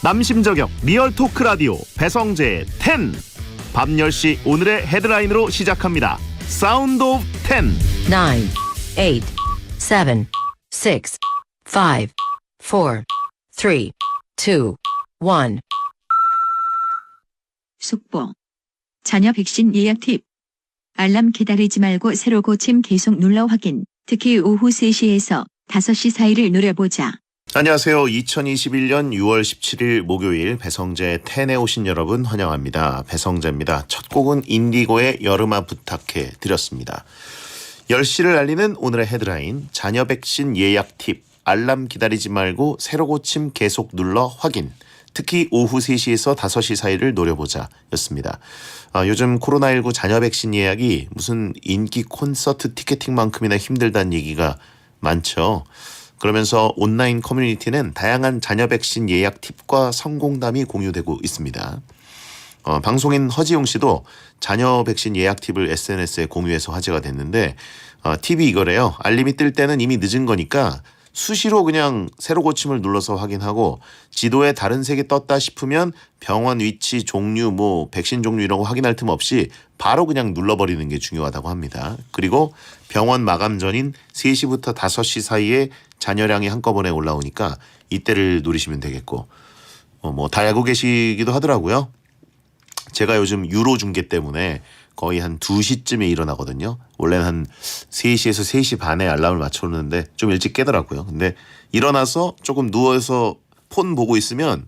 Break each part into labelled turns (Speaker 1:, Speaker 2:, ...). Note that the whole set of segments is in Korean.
Speaker 1: 남심저격 리얼 토크 라디오 배성재의 10. 밤 10시 오늘의 헤드라인으로 시작합니다. 사운드 오브 10.
Speaker 2: 9, 8, 7, 6, 5, 4, 3, 2, 1.
Speaker 3: 속보. 자녀 백신 예약 팁. 알람 기다리지 말고 새로 고침 계속 눌러 확인. 특히 오후 3시에서 5시 사이를 노려보자.
Speaker 1: 안녕하세요. 2021년 6월 17일 목요일 배성재 10에 오신 여러분 환영합니다. 배성재입니다. 첫 곡은 인디고의 여름아 부탁해 드렸습니다. 10시를 알리는 오늘의 헤드라인, 자녀 백신 예약 팁. 알람 기다리지 말고 새로 고침 계속 눌러 확인. 특히 오후 3시에서 5시 사이를 노려보자 였습니다. 요즘 코로나19 자녀 백신 예약이 무슨 인기 콘서트 티켓팅만큼이나 힘들다는 얘기가 많죠. 그러면서 온라인 커뮤니티는 다양한 자녀 백신 예약 팁과 성공담이 공유되고 있습니다. 방송인 허지용 씨도 자녀 백신 예약 팁을 SNS에 공유해서 화제가 됐는데 팁이 이거래요. 알림이 뜰 때는 이미 늦은 거니까 수시로 그냥 새로 고침을 눌러서 확인하고 지도에 다른 색이 떴다 싶으면 병원 위치, 종류, 백신 종류 이런 거 확인할 틈 없이 바로 그냥 눌러버리는 게 중요하다고 합니다. 그리고 병원 마감 전인 3시부터 5시 사이에 잔여량이 한꺼번에 올라오니까 이때를 노리시면 되겠고 다 알고 계시기도 하더라고요. 제가 요즘 유로 중계 때문에 거의 한 2시쯤에 일어나거든요. 원래는 한 3시에서 3시 반에 알람을 맞춰놓는데 좀 일찍 깨더라고요. 근데 일어나서 조금 누워서 폰 보고 있으면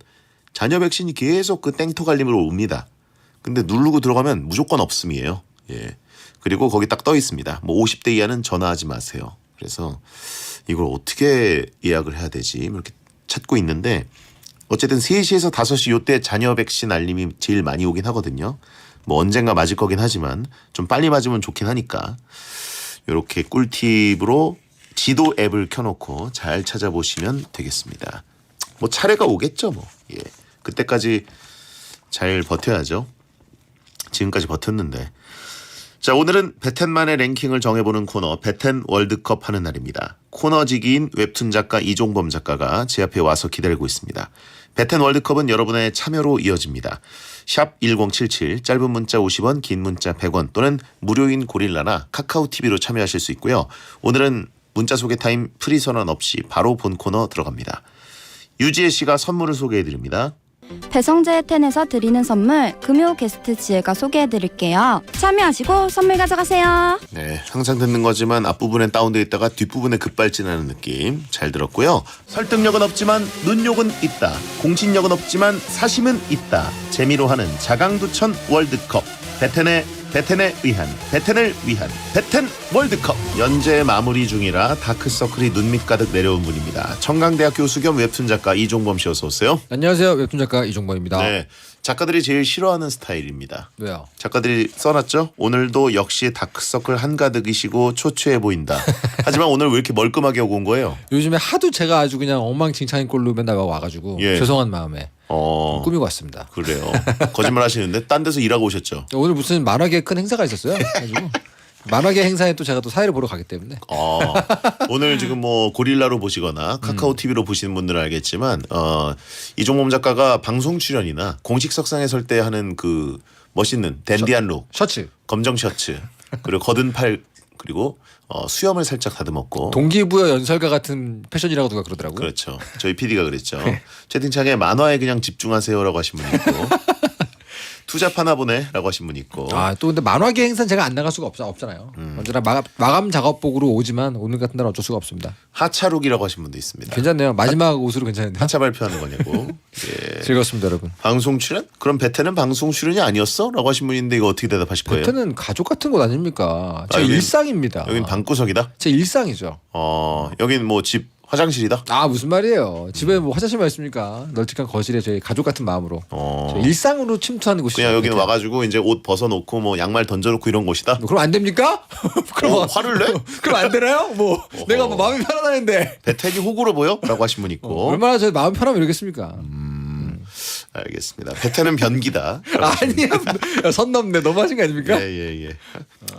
Speaker 1: 자녀 백신이 계속 그 땡톡 알림으로 옵니다. 근데 누르고 들어가면 무조건 없음이에요. 예. 그리고 거기 딱 떠 있습니다. 50대 이하는 전화하지 마세요. 그래서 이걸 어떻게 예약을 해야 되지? 이렇게 찾고 있는데 어쨌든 3시에서 5시 요때 자녀 백신 알림이 제일 많이 오긴 하거든요. 언젠가 맞을 거긴 하지만 좀 빨리 맞으면 좋긴 하니까 이렇게 꿀팁으로 지도 앱을 켜놓고 잘 찾아보시면 되겠습니다. 차례가 오겠죠 예. 그때까지 잘 버텨야죠. 지금까지 버텼는데. 자, 오늘은 베텐만의 랭킹을 정해보는 코너 베텐 월드컵 하는 날입니다. 코너지기인 웹툰 작가 이종범 작가가 제 앞에 와서 기다리고 있습니다. 베텐 월드컵은 여러분의 참여로 이어집니다. 샵 1077 짧은 문자 50원 긴 문자 100원 또는 무료인 고릴라나 카카오TV로 참여하실 수 있고요. 오늘은 문자 소개 타임 프리 선언 없이 바로 본 코너 들어갑니다. 유지혜 씨가 선물을 소개해드립니다.
Speaker 4: 배성재의 텐에서 드리는 선물 금요 게스트 지혜가 소개해드릴게요. 참여하시고 선물 가져가세요.
Speaker 1: 네, 항상 듣는 거지만 앞부분엔 다운되어 있다가 뒷부분에 급발진하는 느낌 잘 들었고요. 설득력은 없지만 눈욕은 있다. 공신력은 없지만 사심은 있다. 재미로 하는 자강두천 월드컵. 베텐을 위한 베텐 월드컵. 연재 마무리 중이라 다크서클이 눈밑 가득 내려온 분입니다. 청강대학 교수 겸 웹툰 작가 이종범 씨 어서 오세요.
Speaker 5: 안녕하세요. 웹툰 작가 이종범입니다.
Speaker 1: 네, 작가들이 제일 싫어하는 스타일입니다.
Speaker 5: 왜요?
Speaker 1: 작가들이 써놨죠. 오늘도 역시 다크서클 한가득이시고 초췌해 보인다. 하지만 오늘 왜 이렇게 멀끔하게 오고 온 거예요?
Speaker 5: 요즘에 하도 제가 아주 그냥 엉망진창인 꼴로 맨날 와가지고
Speaker 1: 예.
Speaker 5: 죄송한 마음에 꾸미고 왔습니다.
Speaker 1: 그래요. 거짓말 하시는데 딴 데서 일하고 오셨죠?
Speaker 5: 오늘 무슨 만화계 큰 행사가 있었어요. 가지고 만화계 행사에 또 제가 또 사회를 보러 가기 때문에
Speaker 1: 오늘 지금 고릴라로 보시거나 카카오TV로 보시는 분들은 알겠지만 이종범 작가가 방송 출연이나 공식석상에 설 때 하는 그 멋있는 댄디한 룩,
Speaker 5: 셔츠,
Speaker 1: 검정 셔츠, 그리고 거든 팔, 그리고 수염을 살짝 다듬었고
Speaker 5: 동기부여 연설가 같은 패션이라고 누가 그러더라고요.
Speaker 1: 그렇죠. 저희 PD가 그랬죠. 채팅창에 만화에 그냥 집중하세요라고 하신 분이 있고 투잡 하나 보네라고 하신 분이 있고.
Speaker 5: 또 근데 만화계 행사는 제가 안 나갈 수가 없잖아요. 언제나 마감 작업복으로 오지만 오늘 같은 날은 어쩔 수가 없습니다.
Speaker 1: 하차룩이라고 하신 분도 있습니다.
Speaker 5: 괜찮네요. 마지막 옷으로 괜찮은데.
Speaker 1: 하차 발표하는 거냐고. 예.
Speaker 5: 즐겁습니다, 여러분.
Speaker 1: 방송 출연? 그럼 베텐은 방송 출연이 아니었어? 라고 하신 분인데 이거 어떻게 대답하실 거예요?
Speaker 5: 베텐은 가족 같은 곳 아닙니까? 제 일상입니다.
Speaker 1: 여긴 방구석이다?
Speaker 5: 제 일상이죠.
Speaker 1: 여긴 집 화장실이다?
Speaker 5: 무슨 말이에요. 집에 화장실만 있습니까? 널찍한 거실에 저희 가족 같은 마음으로 저희 일상으로 침투하는 곳이죠.
Speaker 1: 그냥 여기는 와가지고 이제 옷 벗어놓고 양말 던져놓고 이런 곳이다?
Speaker 5: 그럼 안 됩니까? 그럼
Speaker 1: 화를 내?
Speaker 5: 그럼 안 되나요? 내가 마음이 편하다는데
Speaker 1: 베텐이 호구로 보여? 라고 하신 분 있고.
Speaker 5: 얼마나 저 마음 편하면 이러겠습니까?
Speaker 1: 알겠습니다. 베텐은 변기다.
Speaker 5: 아니야. 선 넘네. 너무 하신 거 아닙니까?
Speaker 1: 예.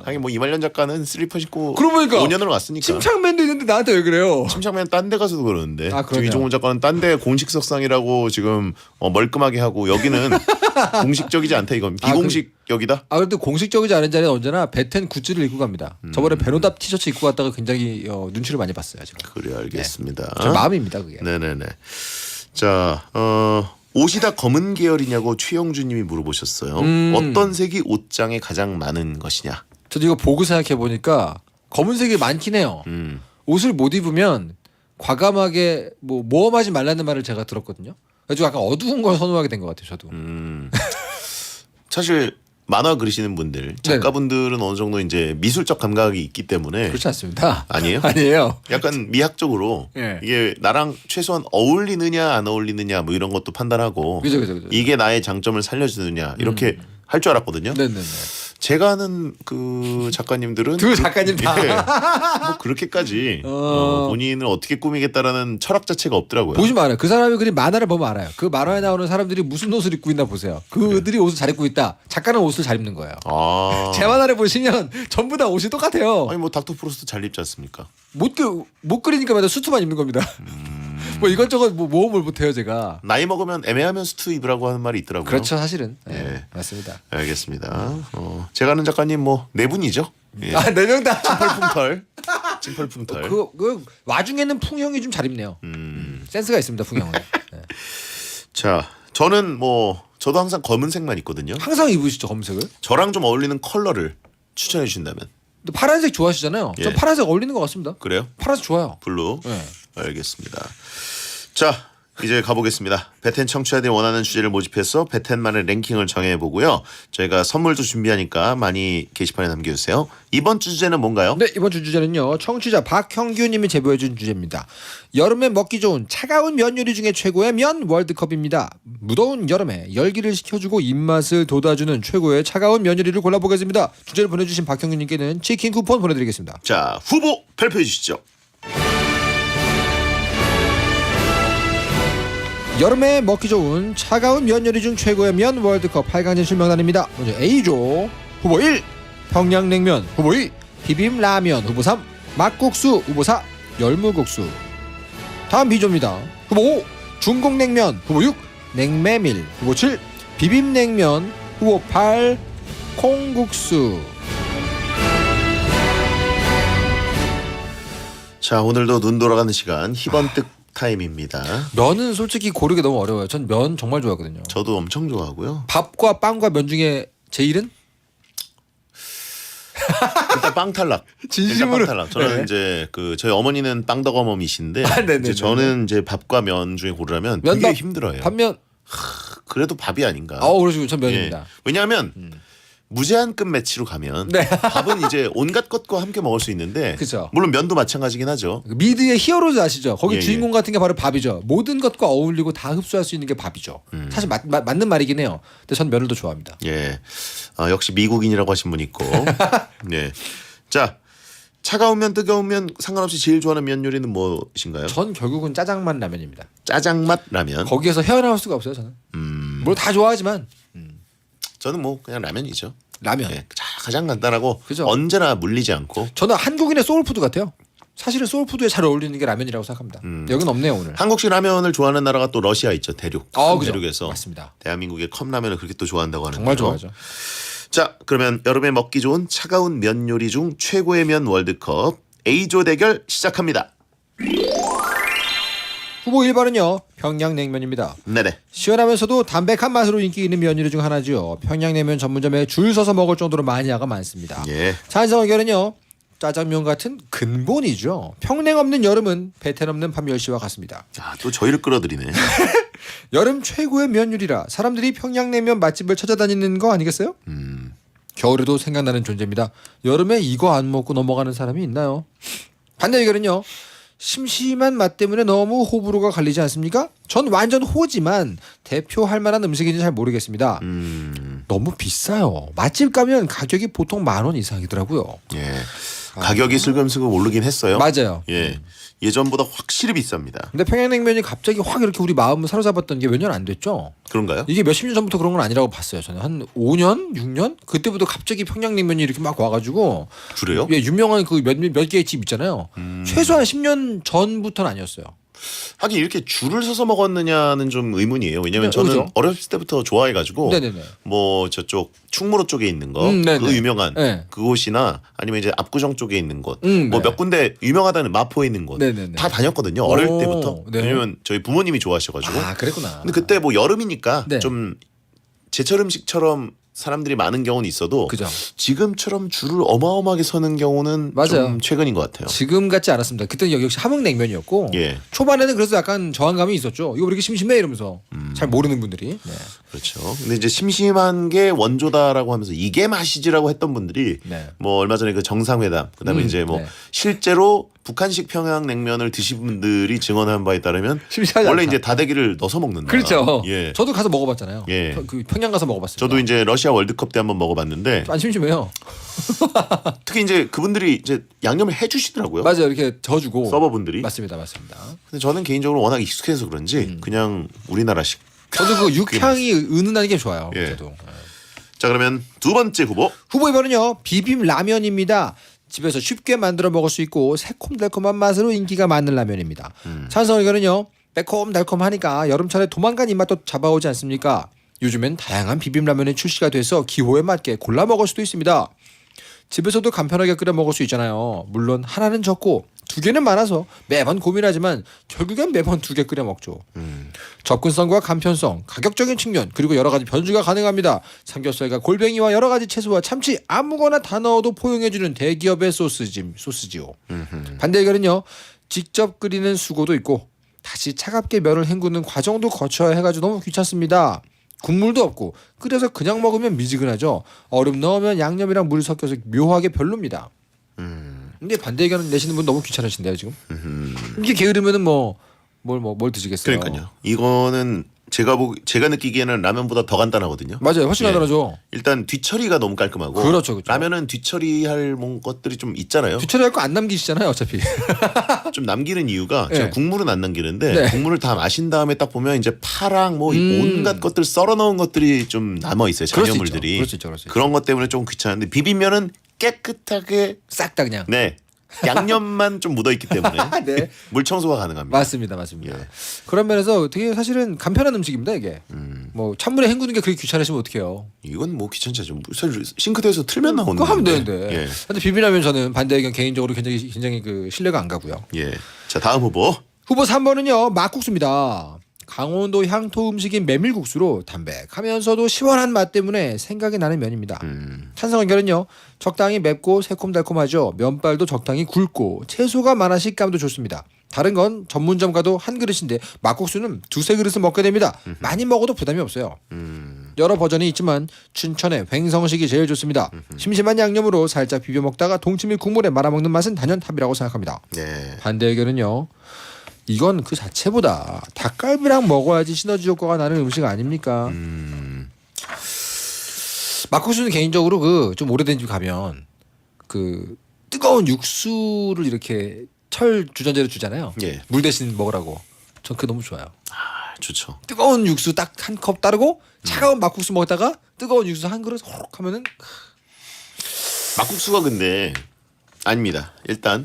Speaker 1: 하긴 뭐 이말년 작가는 슬리퍼 신고
Speaker 5: 그러고 보니까
Speaker 1: 5년을 왔으니까.
Speaker 5: 침착맨도 있는데 나한테 왜 그래요?
Speaker 1: 침착맨 딴 데 가서도 그러는데.
Speaker 5: 아,
Speaker 1: 지금 이종훈 작가는 딴 데 공식 석상이라고 지금 멀끔하게 하고 여기는 공식적이지 않다 이건. 비공식적이다.
Speaker 5: 그래도 공식적이지 않은 자리는 언제나 베텐 굿즈를 입고 갑니다. 저번에 베노답 티셔츠 입고 갔다가 굉장히 눈치를 많이 봤어요. 제가.
Speaker 1: 그래 알겠습니다.
Speaker 5: 제 마음입니다 그게.
Speaker 1: 네네네. 자, 옷이 다 검은 계열이냐고 최영주님이 물어보셨어요. 어떤 색이 옷장에 가장 많은 것이냐?
Speaker 5: 저도 이거 보고 생각해 보니까 검은색이 많긴 해요. 옷을 못 입으면 과감하게 뭐 모험하지 말라는 말을 제가 들었거든요. 그래서 약간 어두운 걸 선호하게 된 것 같아요. 저도.
Speaker 1: 사실 만화 그리시는 분들, 작가분들은 어느 정도 이제 미술적 감각이 있기 때문에
Speaker 5: 그렇지 않습니다.
Speaker 1: 아니에요?
Speaker 5: 아니에요.
Speaker 1: 약간 미학적으로
Speaker 5: 예.
Speaker 1: 이게 나랑 최소한 어울리느냐 안 어울리느냐 뭐 이런 것도 판단하고
Speaker 5: 그죠.
Speaker 1: 이게 나의 장점을 살려주느냐 이렇게 할 줄 알았거든요.
Speaker 5: 네네네.
Speaker 1: 제가 아는 그 작가님들은
Speaker 5: 두 작가님 다.
Speaker 1: 뭐 그렇게까지 본인을 어떻게 꾸미겠다라는 철학 자체가 없더라고요.
Speaker 5: 보시면 알아요. 그 사람이 그린 만화를 보면 알아요. 그 만화에 나오는 사람들이 무슨 옷을 입고 있나 보세요. 그들이 옷을 잘 입고 있다. 작가는 옷을 잘 입는 거예요. 제 만화를 보시면 전부 다 옷이 똑같아요.
Speaker 1: 아니 뭐 닥터 프로스트 잘 입지 않습니까?
Speaker 5: 못 그리니까 맨날 수트만 입는 겁니다. 뭐 이것저것 뭐 모험을 못해요 제가.
Speaker 1: 나이 먹으면 애매하면 수트 입으라고 하는 말이 있더라고요.
Speaker 5: 그렇죠 사실은.
Speaker 1: 예.
Speaker 5: 맞습니다.
Speaker 1: 알겠습니다. 제가 아는 작가님 뭐 네 분이죠. 예.
Speaker 5: 네 명 다.
Speaker 1: 찜펄풍털.
Speaker 5: 그 와중에는 풍형이 좀 잘 입네요. 센스가 있습니다 풍형은. 네.
Speaker 1: 자, 저는 뭐 저도 항상 검은색만 입거든요.
Speaker 5: 항상 입으시죠 검색을?
Speaker 1: 저랑 좀 어울리는 컬러를 추천해 주신다면.
Speaker 5: 근데 파란색 좋아하시잖아요.
Speaker 1: 예.
Speaker 5: 전 파란색 어울리는 것 같습니다.
Speaker 1: 그래요?
Speaker 5: 파란색 좋아요.
Speaker 1: 블루.
Speaker 5: 네.
Speaker 1: 알겠습니다. 자, 이제 가보겠습니다. 베텐 청취자들이 원하는 주제를 모집해서 베텐만의 랭킹을 정해보고요. 저희가 선물도 준비하니까 많이 게시판에 남겨주세요. 이번 주 주제는 뭔가요?
Speaker 5: 네 이번 주 주제는요. 청취자 박형규님이 제보해준 주제입니다. 여름에 먹기 좋은 차가운 면 요리 중에 최고의 면 월드컵입니다. 무더운 여름에 열기를 식혀주고 입맛을 돋아주는 최고의 차가운 면 요리를 골라보겠습니다. 주제를 보내주신 박형규님께는 치킨 쿠폰 보내드리겠습니다.
Speaker 1: 자, 후보 발표해 주시죠.
Speaker 5: 여름에 먹기 좋은 차가운 면 요리 중 최고의 면 월드컵 8강전 실명단입니다. 먼저 A조 후보 1 평양냉면, 후보 2 비빔라면, 후보 3 막국수, 후보 4 열무국수. 다음 B조입니다. 후보 5 중국냉면, 후보 6 냉메밀, 후보 7 비빔냉면, 후보 8 콩국수.
Speaker 1: 자, 오늘도 눈 돌아가는 시간 희번뜩 타임입니다.
Speaker 5: 면은 솔직히 고르기 너무 어려워요. 전 면 정말 좋아하거든요.
Speaker 1: 저도 엄청 좋아하고요.
Speaker 5: 밥과 빵과 면 중에 제일은?
Speaker 1: 일단 빵 탈락.
Speaker 5: 진심으로.
Speaker 1: 일단 빵 탈락. 저는
Speaker 5: 네.
Speaker 1: 이제 그 저희 어머니는 빵덕어머니신데
Speaker 5: 네네네.
Speaker 1: 이제 저는 이제 밥과 면 중에 고르라면 되게
Speaker 5: 면밥,
Speaker 1: 힘들어요.
Speaker 5: 반면
Speaker 1: 그래도 밥이 아닌가.
Speaker 5: 그러시고 전 면입니다.
Speaker 1: 예. 왜냐하면 무제한급 매치로 가면
Speaker 5: 네.
Speaker 1: 밥은 이제 온갖 것과 함께 먹을 수 있는데
Speaker 5: 그쵸.
Speaker 1: 물론 면도 마찬가지긴 하죠.
Speaker 5: 미드의 히어로즈 아시죠? 거기
Speaker 1: 예,
Speaker 5: 주인공 같은 게 바로 밥이죠. 모든 것과 어울리고 다 흡수할 수 있는 게 밥이죠. 사실 맞는 말이긴 해요. 근데 전 면을 더 좋아합니다.
Speaker 1: 예, 역시 미국인이라고 하신 분 있고. 예, 자 차가운 면 뜨거운 면 상관없이 제일 좋아하는 면 요리는 무엇인가요?
Speaker 5: 전 결국은 짜장만 라면입니다.
Speaker 1: 짜장맛 라면.
Speaker 5: 거기에서 헤어나올 수가 없어요. 저는. 뭘 다 좋아하지만
Speaker 1: 저는 뭐 그냥 라면이죠.
Speaker 5: 라면.
Speaker 1: 예, 가장 간단하고
Speaker 5: 그죠.
Speaker 1: 언제나 물리지 않고.
Speaker 5: 저는 한국인의 소울푸드 같아요. 사실은 소울푸드에 잘 어울리는 게 라면이라고 생각합니다. 여긴 없네요 오늘.
Speaker 1: 한국식 라면을 좋아하는 나라가 또 러시아 있죠. 대륙. 큰
Speaker 5: 그죠.
Speaker 1: 대륙에서
Speaker 5: 맞습니다.
Speaker 1: 대한민국의 컵라면을 그렇게 또 좋아한다고 하는데요.
Speaker 5: 정말 좋아하죠.
Speaker 1: 자, 그러면 여름에 먹기 좋은 차가운 면 요리 중 최고의 면 월드컵 A조 대결 시작합니다.
Speaker 5: 후보 1번은요. 평양냉면입니다.
Speaker 1: 네네.
Speaker 5: 시원하면서도 담백한 맛으로 인기 있는 면 요리 중 하나죠. 평양냉면 전문점에 줄 서서 먹을 정도로 마니아가 많습니다.
Speaker 1: 예.
Speaker 5: 찬성 의견은요. 짜장면 같은 근본이죠. 평냉 없는 여름은 베텐 없는 밤 10시와 같습니다.
Speaker 1: 아, 또 저희를 끌어들이네.
Speaker 5: 여름 최고의 면 요리라 사람들이 평양냉면 맛집을 찾아다니는 거 아니겠어요? 겨울에도 생각나는 존재입니다. 여름에 이거 안 먹고 넘어가는 사람이 있나요? 반대 의견은요. 심심한 맛 때문에 너무 호불호가 갈리지 않습니까? 전 완전 호지만 대표할 만한 음식인지 잘 모르겠습니다. 너무 비싸요. 맛집 가면 가격이 보통 10,000원 이상이더라고요.
Speaker 1: 예. 가격이 슬금슬금 오르긴 했어요.
Speaker 5: 맞아요.
Speaker 1: 예. 예전보다 확실히 비쌉니다.
Speaker 5: 근데 평양냉면이 갑자기 확 이렇게 우리 마음을 사로잡았던 게 몇 년 안 됐죠?
Speaker 1: 그런가요?
Speaker 5: 이게 몇십 년 전부터 그런 건 아니라고 봤어요. 저는 한 5년, 6년 그때부터 갑자기 평양냉면이 이렇게 막 와가지고
Speaker 1: 그래요?
Speaker 5: 예, 유명한 그 몇 개의 집 있잖아요. 최소한 10년 전부터는 아니었어요.
Speaker 1: 하긴 이렇게 줄을 서서 먹었느냐는 좀 의문이에요. 왜냐면
Speaker 5: 네,
Speaker 1: 저는
Speaker 5: 그죠?
Speaker 1: 어렸을 때부터 좋아해가지고
Speaker 5: 네네네.
Speaker 1: 뭐 저쪽 충무로 쪽에 있는 거,
Speaker 5: 네네.
Speaker 1: 그 유명한
Speaker 5: 네.
Speaker 1: 그곳이나 아니면 이제 압구정 쪽에 있는 곳,
Speaker 5: 네.
Speaker 1: 뭐 몇 군데 유명하다는 마포에 있는 곳,
Speaker 5: 네네네.
Speaker 1: 다 다녔거든요. 어릴
Speaker 5: 오,
Speaker 1: 때부터.
Speaker 5: 네.
Speaker 1: 왜냐면 저희 부모님이 좋아하셔가지고.
Speaker 5: 아 그랬구나.
Speaker 1: 근데 그때 뭐 여름이니까
Speaker 5: 네.
Speaker 1: 좀 제철 음식처럼 사람들이 많은 경우는 있어도
Speaker 5: 그죠.
Speaker 1: 지금처럼 줄을 어마어마하게 서는 경우는
Speaker 5: 맞아요.
Speaker 1: 좀 최근인 것 같아요.
Speaker 5: 지금 같지 않았습니다. 그때는 역시 함흥냉면이었고
Speaker 1: 예,
Speaker 5: 초반에는 그래서 약간 저항감이 있었죠. 이거 왜 이렇게 심심해 이러면서 잘 모르는 분들이. 네.
Speaker 1: 그렇죠. 근데 이제 심심한 게 원조다라고 하면서 이게 맛이지라고 했던 분들이
Speaker 5: 네.
Speaker 1: 뭐 얼마 전에 그 정상회담, 그다음에 이제 뭐
Speaker 5: 네.
Speaker 1: 실제로 북한식 평양냉면을 드신 분들이 증언한 바에 따르면
Speaker 5: 심심하지
Speaker 1: 원래
Speaker 5: 않다.
Speaker 1: 이제 다대기를 넣어서 먹는다.
Speaker 5: 그렇죠.
Speaker 1: 예.
Speaker 5: 저도 가서 먹어봤잖아요.
Speaker 1: 예.
Speaker 5: 그 평양 가서 먹어봤습니다.
Speaker 1: 저도 이제 러시아 월드컵 때 한번 먹어봤는데
Speaker 5: 안 심심해요.
Speaker 1: 특히 이제 그분들이 이제 양념을 해주시더라고요.
Speaker 5: 맞아요. 이렇게 져주고.
Speaker 1: 서버분들이.
Speaker 5: 맞습니다. 맞습니다.
Speaker 1: 근데 저는 개인적으로 워낙 익숙해서 그런지 그냥 우리나라식.
Speaker 5: 저도 그 육향이 은은한 게 좋아요.
Speaker 1: 예.
Speaker 5: 저도.
Speaker 1: 자, 그러면 두 번째 후보.
Speaker 5: 후보 2번은요. 비빔 라면입니다. 집에서 쉽게 만들어 먹을 수 있고 새콤달콤한 맛으로 인기가 많은 라면입니다. 찬성 의견은요. 매콤달콤하니까 여름철에 도망간 입맛도 잡아오지 않습니까? 요즘엔 다양한 비빔 라면이 출시가 돼서 기호에 맞게 골라 먹을 수도 있습니다. 집에서도 간편하게 끓여 먹을 수 있잖아요. 물론 하나는 적고 두 개는 많아서 매번 고민하지만 결국엔 매번 두 개 끓여 먹죠. 접근성과 간편성, 가격적인 측면 그리고 여러 가지 변주가 가능합니다. 삼겹살과 골뱅이와 여러 가지 채소와 참치 아무거나 다 넣어도 포용해주는 대기업의 소스지요. 반대 의견은요. 직접 끓이는 수고도 있고 다시 차갑게 면을 헹구는 과정도 거쳐야 해가지고 너무 귀찮습니다. 국물도 없고 끓여서 그냥 먹으면 미지근하죠. 얼음 넣으면 양념이랑 물이 섞여서 묘하게 별로입니다. 근데 반대 의견 내시는 분 너무 귀찮으신데요 지금? 이게 게으르면은 뭘 드시겠어요?
Speaker 1: 그러니까요. 이거는 제가 느끼기에는 라면보다 더 간단하거든요.
Speaker 5: 맞아요, 훨씬
Speaker 1: 예.
Speaker 5: 간단하죠.
Speaker 1: 일단 뒤처리가 너무 깔끔하고.
Speaker 5: 그렇죠, 그렇죠.
Speaker 1: 라면은 뒤처리할 것들이 좀 있잖아요.
Speaker 5: 뒤처리할 거 안 남기시잖아요, 어차피.
Speaker 1: 좀 남기는 이유가
Speaker 5: 네.
Speaker 1: 제가 국물은 안 남기는데
Speaker 5: 네.
Speaker 1: 국물을 다 마신 다음에 딱 보면 이제 파랑 뭐 온갖 것들 썰어 넣은 것들이 좀 남아 있어요.
Speaker 5: 그럴 수
Speaker 1: 잔여물들이.
Speaker 5: 있죠. 그럴 수 있죠.
Speaker 1: 그런 것 때문에 좀 귀찮은데 비빔면은 깨끗하게
Speaker 5: 싹 다 그냥.
Speaker 1: 네. 양념만 좀 묻어 있기 때문에
Speaker 5: 네.
Speaker 1: 물 청소가 가능합니다.
Speaker 5: 맞습니다. 그런 면에서 되게 사실은 간편한 음식입니다, 이게. 뭐 찬물에 헹구는 게 그렇게 귀찮으시면 어떡해요.
Speaker 1: 이건 뭐 귀찮지 않죠. 사실 싱크대에서 틀면 나오는
Speaker 5: 그거 하면
Speaker 1: 건데.
Speaker 5: 되는데.
Speaker 1: 예.
Speaker 5: 근데 비빔라면 저는 반대 의견 개인적으로 굉장히 그 신뢰가 안 가고요.
Speaker 1: 예. 자, 다음 후보.
Speaker 5: 후보 3번은요. 막국수입니다. 강원도 향토 음식인 메밀국수로 담백하면서도 시원한 맛 때문에 생각이 나는 면입니다. 찬성 의견은요. 적당히 맵고 새콤달콤하죠. 면발도 적당히 굵고 채소가 많아 식감도 좋습니다. 다른 건 전문점 가도 한 그릇인데 막국수는 두세 그릇을 먹게 됩니다. 많이 먹어도 부담이 없어요. 여러 버전이 있지만 춘천의 횡성식이 제일 좋습니다. 심심한 양념으로 살짝 비벼 먹다가 동치미 국물에 말아먹는 맛은 단연탑이라고 생각합니다.
Speaker 1: 네.
Speaker 5: 반대 의견은요. 이건 그 자체보다 닭갈비랑 먹어야지 시너지 효과가 나는 음식 아닙니까? 막국수는 개인적으로 그 좀 오래된 집 가면 그 뜨거운 육수를 이렇게 철 주전자로 주잖아요.
Speaker 1: 예.
Speaker 5: 물 대신 먹으라고. 전 그게 너무 좋아요.
Speaker 1: 아, 좋죠.
Speaker 5: 뜨거운 육수 딱 한 컵 따르고 차가운 막국수 먹다가 뜨거운 육수 한 그릇 호록 하면은
Speaker 1: 막국수가 근데 아닙니다. 일단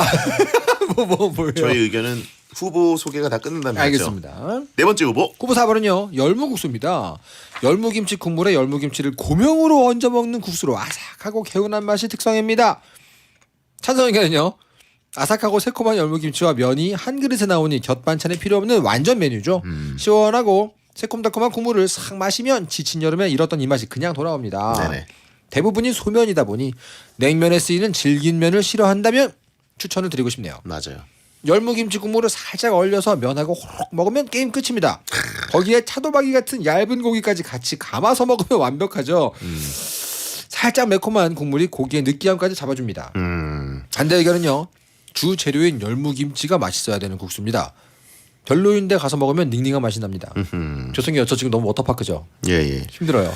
Speaker 5: 뭐예요?
Speaker 1: 저희 의견은 후보 소개가 다 끝난다면
Speaker 5: 알겠습니다.
Speaker 1: 네 번째 후보.
Speaker 5: 후보 4번은요. 열무국수입니다. 열무김치 국물에 열무김치를 고명으로 얹어 먹는 국수로 아삭하고 개운한 맛이 특성입니다. 찬성 의견은요. 아삭하고 새콤한 열무김치와 면이 한 그릇에 나오니 곁반찬에 필요 없는 완전 메뉴죠. 시원하고 새콤달콤한 국물을 싹 마시면 지친 여름에 잃었던 이 맛이 그냥 돌아옵니다.
Speaker 1: 네네.
Speaker 5: 대부분이 소면이다 보니 냉면에 쓰이는 질긴 면을 싫어한다면 추천을 드리고 싶네요.
Speaker 1: 맞아요.
Speaker 5: 열무김치 국물을 살짝 얼려서 면하고 호록 먹으면 게임 끝입니다. 거기에 차돌박이 같은 얇은 고기까지 같이 감아서 먹으면 완벽하죠. 살짝 매콤한 국물이 고기의 느끼함까지 잡아줍니다. 반대 의견은요. 주 재료인 열무김치가 맛있어야 되는 국수입니다. 별로인데 가서 먹으면 닝닝한 맛이 납니다. 죄송해요. 저 지금 너무 워터파크죠.
Speaker 1: 예.
Speaker 5: 힘들어요.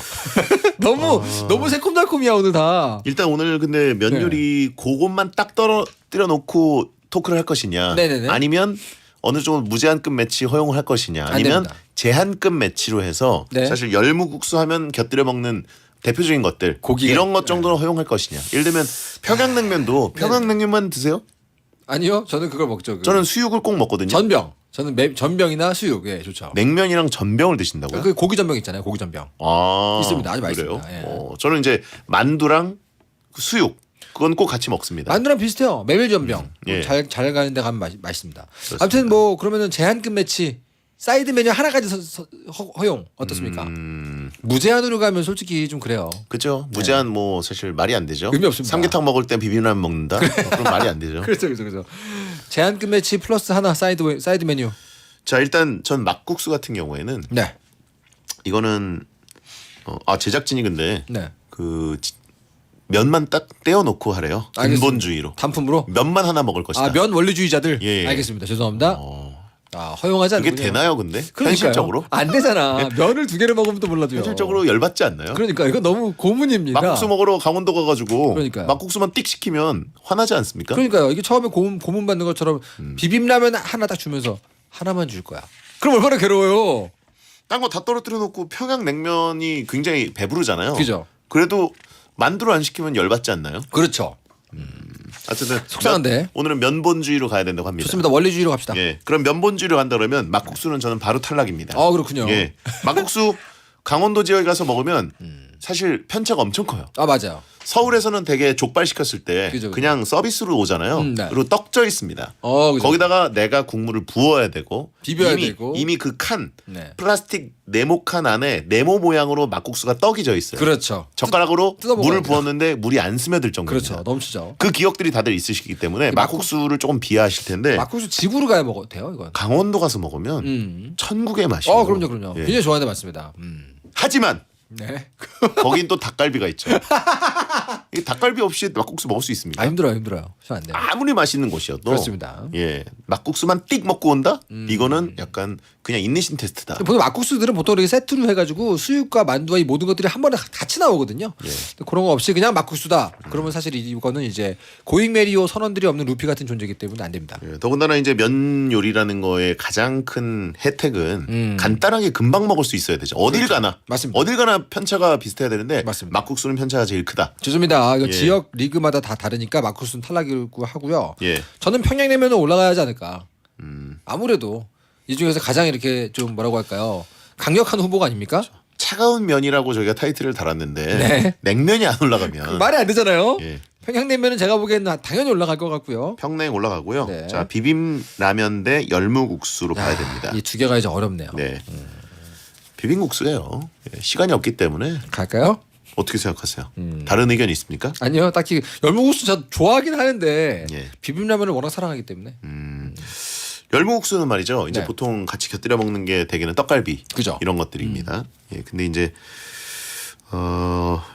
Speaker 5: 너무 새콤달콤이야 오늘 다.
Speaker 1: 일단 오늘 근데 면
Speaker 5: 네.
Speaker 1: 요리 그것만 딱 떨어뜨려 놓고 토크를 할 것이냐,
Speaker 5: 네네네.
Speaker 1: 아니면 어느 정도 무제한급 매치 허용을 할 것이냐,
Speaker 5: 안
Speaker 1: 아니면
Speaker 5: 됩니다.
Speaker 1: 제한급 매치로 해서
Speaker 5: 네.
Speaker 1: 사실 열무국수 하면 곁들여 먹는 대표적인 것들
Speaker 5: 고기가-
Speaker 1: 이런 것 정도는 허용할 것이냐. 예를 들면 평양냉면도 평양냉면만 드세요?
Speaker 5: 아니요, 저는 그걸 먹죠.
Speaker 1: 저는 수육을 꼭 먹거든요.
Speaker 5: 전병. 저는 전병이나 수육, 예, 좋죠.
Speaker 1: 냉면이랑 전병을 드신다고요?
Speaker 5: 그 고기 전병 있잖아요, 고기 전병.
Speaker 1: 아,
Speaker 5: 있습니다. 아주
Speaker 1: 그래요?
Speaker 5: 맛있습니다. 예.
Speaker 1: 저는 이제 만두랑 수육 그건 꼭 같이 먹습니다.
Speaker 5: 만두랑 비슷해요. 메밀 전병.
Speaker 1: 예.
Speaker 5: 잘 가는데 가면 맛있습니다. 아무튼 뭐 그러면은 제한급 매치 사이드 메뉴 하나까지 허용 어떻습니까? 무제한으로 가면 솔직히 좀 그래요.
Speaker 1: 그죠? 무제한 뭐 사실 말이 안 되죠.
Speaker 5: 의미 없습니다.
Speaker 1: 삼계탕 먹을 땐 비빔라면 먹는다. 그럼 말이 안 되죠.
Speaker 5: 그렇죠. 제한급 매치 플러스 하나 사이드 메뉴.
Speaker 1: 자 일단 전 막국수 같은 경우에는
Speaker 5: 네.
Speaker 1: 이거는 제작진이 근데
Speaker 5: 네.
Speaker 1: 그 면만 딱 떼어놓고 하래요.
Speaker 5: 알겠습니다.
Speaker 1: 근본주의로.
Speaker 5: 단품으로.
Speaker 1: 면만 하나 먹을 것이다.
Speaker 5: 아, 면 원리주의자들.
Speaker 1: 예.
Speaker 5: 알겠습니다. 죄송합니다. 허용하지 않군요.
Speaker 1: 그게 되나요, 근데?
Speaker 5: 그러니까요.
Speaker 1: 현실적으로?
Speaker 5: 안 되잖아. 면을 두 개를 먹으면 또 몰라도요.
Speaker 1: 현실적으로 열받지 않나요?
Speaker 5: 그러니까 이거 너무 고문입니다.
Speaker 1: 막국수 먹으러 강원도 가가지고
Speaker 5: 그러니까요.
Speaker 1: 막국수만 띡 시키면 화나지 않습니까?
Speaker 5: 그러니까요. 이게 처음에 고문 받는 것처럼 비빔라면 하나 딱 주면서 하나만 줄 거야. 그럼 얼마나 괴로워요.
Speaker 1: 딴 거 다 떨어뜨려 놓고 평양냉면이 굉장히 배부르잖아요.
Speaker 5: 그죠?
Speaker 1: 그래도 만두를 안 시키면 열받지 않나요?
Speaker 5: 그렇죠.
Speaker 1: 어쨌든
Speaker 5: 속상한데.
Speaker 1: 오늘은 면본주의로 가야 된다고 합니다.
Speaker 5: 좋습니다. 원리주의로 갑시다.
Speaker 1: 예, 그럼 면본주의로 간다 그러면 막국수는 저는 바로 탈락입니다.
Speaker 5: 그렇군요.
Speaker 1: 예, 막국수 강원도 지역에 가서 먹으면 사실 편차가 엄청 커요.
Speaker 5: 아, 맞아요.
Speaker 1: 서울에서는 되게 족발 시켰을 때
Speaker 5: 그죠.
Speaker 1: 그냥 서비스로 오잖아요.
Speaker 5: 네.
Speaker 1: 그리고 떡져 있습니다.
Speaker 5: 그죠.
Speaker 1: 거기다가 내가 국물을 부어야 되고
Speaker 5: 비벼야 되고.
Speaker 1: 이미 그 칸
Speaker 5: 네.
Speaker 1: 플라스틱 네모칸 안에 네모 모양으로 막국수가 떡이 져 있어요.
Speaker 5: 그렇죠.
Speaker 1: 젓가락으로
Speaker 5: 뜯어 먹어야
Speaker 1: 물을
Speaker 5: 돼요.
Speaker 1: 부었는데 물이 안 스며들 정도입니다.
Speaker 5: 그렇죠. 넘치죠.
Speaker 1: 그 기억들이 다들 있으시기 때문에 막국수를 조금 비하하실 텐데
Speaker 5: 막국수 집으로 가야 먹어도 돼요, 이건.
Speaker 1: 강원도 가서 먹으면 천국의 맛이에요.
Speaker 5: 그럼요.
Speaker 1: 예.
Speaker 5: 굉장히 좋아하는 맛입니다.
Speaker 1: 하지만
Speaker 5: 네.
Speaker 1: 거긴 또 닭갈비가 있죠. 이 닭갈비 없이 막국수 먹을 수 있습니다.
Speaker 5: 힘들어요. 저 안 돼요.
Speaker 1: 아무리 맛있는 곳이어도
Speaker 5: 그렇습니다.
Speaker 1: 예, 막국수만 띡 먹고 온다? 이거는 약간 그냥 인내심 테스트다.
Speaker 5: 보통 막국수들은 보통 이렇게 세트로 해가지고 수육과 만두와 이 모든 것들이 한 번에 같이 나오거든요.
Speaker 1: 예.
Speaker 5: 그런 거 없이 그냥 막국수다. 그러면 사실 이거는 이제 고잉 메리오 선원들이 없는 루피 같은 존재이기 때문에 안 됩니다.
Speaker 1: 예, 더군다나 이제 면 요리라는 거의 가장 큰 혜택은 간단하게 금방 먹을 수 있어야 되죠. 어딜 가나.
Speaker 5: 맞습니다.
Speaker 1: 어딜 가나 편차가 비슷해야 되는데
Speaker 5: 맞습니다.
Speaker 1: 막국수는 편차가 제일 크다.
Speaker 5: 죄송합니다. 이거
Speaker 1: 예.
Speaker 5: 지역 리그마다 다 다르니까 막국수는 탈락이고 하고요.
Speaker 1: 예.
Speaker 5: 저는 평양냉면은 올라가야 하지 않을까. 아무래도 이 중에서 가장 이렇게 좀 뭐라고 할까요? 강력한 후보가 아닙니까?
Speaker 1: 차가운 면이라고 저희가 타이틀을 달았는데
Speaker 5: 네.
Speaker 1: 냉면이 안 올라가면
Speaker 5: 말이 안 되잖아요.
Speaker 1: 예.
Speaker 5: 평양냉면은 제가 보기에는 당연히 올라갈 것 같고요.
Speaker 1: 평냉 올라가고요.
Speaker 5: 네.
Speaker 1: 자, 비빔라면 대 열무국수로 가야 됩니다.
Speaker 5: 이 두 개가 이제 어렵네요.
Speaker 1: 네. 비빔국수예요. 예, 시간이 없기 때문에
Speaker 5: 갈까요?
Speaker 1: 어떻게 생각하세요? 다른 의견 있습니까?
Speaker 5: 아니요, 딱히 열무국수 저 좋아하긴 하는데
Speaker 1: 예.
Speaker 5: 비빔라면을 워낙 사랑하기 때문에.
Speaker 1: 열무국수는 말이죠. 이제
Speaker 5: 네.
Speaker 1: 보통 같이 곁들여 먹는 게 대개는 떡갈비
Speaker 5: 그죠.
Speaker 1: 이런 것들입니다. 예, 근데 이제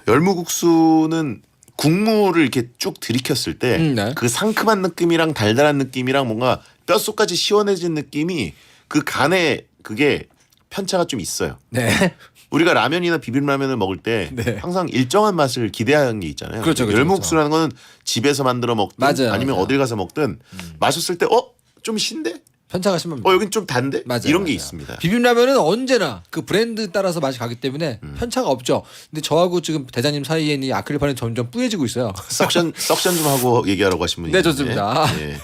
Speaker 1: 열무국수는 국물을 이렇게 쭉 들이켰을 때
Speaker 5: 네.
Speaker 1: 그 상큼한 느낌이랑 달달한 느낌이랑 뭔가 뼛속까지 시원해진 느낌이 그 간에 그게 편차가 좀 있어요.
Speaker 5: 네.
Speaker 1: 우리가 라면이나 비빔라면을 먹을 때
Speaker 5: 네.
Speaker 1: 항상 일정한 맛을 기대하는 게 있잖아요.
Speaker 5: 그렇죠.
Speaker 1: 열무국수라는 거는 집에서 만들어 먹든
Speaker 5: 맞아요,
Speaker 1: 아니면
Speaker 5: 맞아요.
Speaker 1: 어딜 가서 먹든 마셨을 때 좀 신데?
Speaker 5: 편차가 심합니다.
Speaker 1: 여긴 좀 단데?
Speaker 5: 맞아요,
Speaker 1: 이런 게
Speaker 5: 맞아요.
Speaker 1: 있습니다.
Speaker 5: 비빔라면은 언제나 그 브랜드 따라서 맛이 가기 때문에 편차가 없죠. 근데 저하고 지금 대장님 사이에는 이 아크릴판이 점점 뿌얘지고 있어요.
Speaker 1: 석션 좀 하고 얘기하라고 하신 분이
Speaker 5: 네,
Speaker 1: 있는데.
Speaker 5: 좋습니다.
Speaker 1: 예.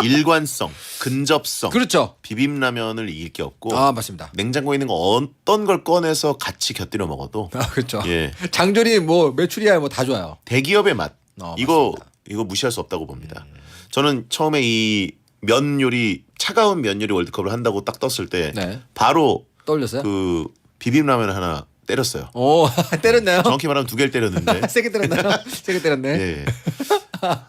Speaker 1: 일관성, 근접성.
Speaker 5: 그렇죠.
Speaker 1: 비빔라면을 이길 게 없고
Speaker 5: 아, 맞습니다.
Speaker 1: 냉장고에 있는 거 어떤 걸 꺼내서 같이 곁들여 먹어도
Speaker 5: 아, 그렇죠.
Speaker 1: 예.
Speaker 5: 장조림 뭐 메추리알 뭐 다 좋아요.
Speaker 1: 대기업의 맛. 이거
Speaker 5: 맞습니다.
Speaker 1: 무시할 수 없다고 봅니다. 저는 처음에 이 면 요리 차가운 면 요리 월드컵을 한다고 딱 떴을 때
Speaker 5: 네.
Speaker 1: 바로
Speaker 5: 떠올렸어요?
Speaker 1: 그 비빔라면을 하나 때렸어요.
Speaker 5: 오, 때렸나요?
Speaker 1: 정확히 말하면 2개를 때렸는데.
Speaker 5: 세게 때렸나요? 세게 때렸네.
Speaker 1: 예.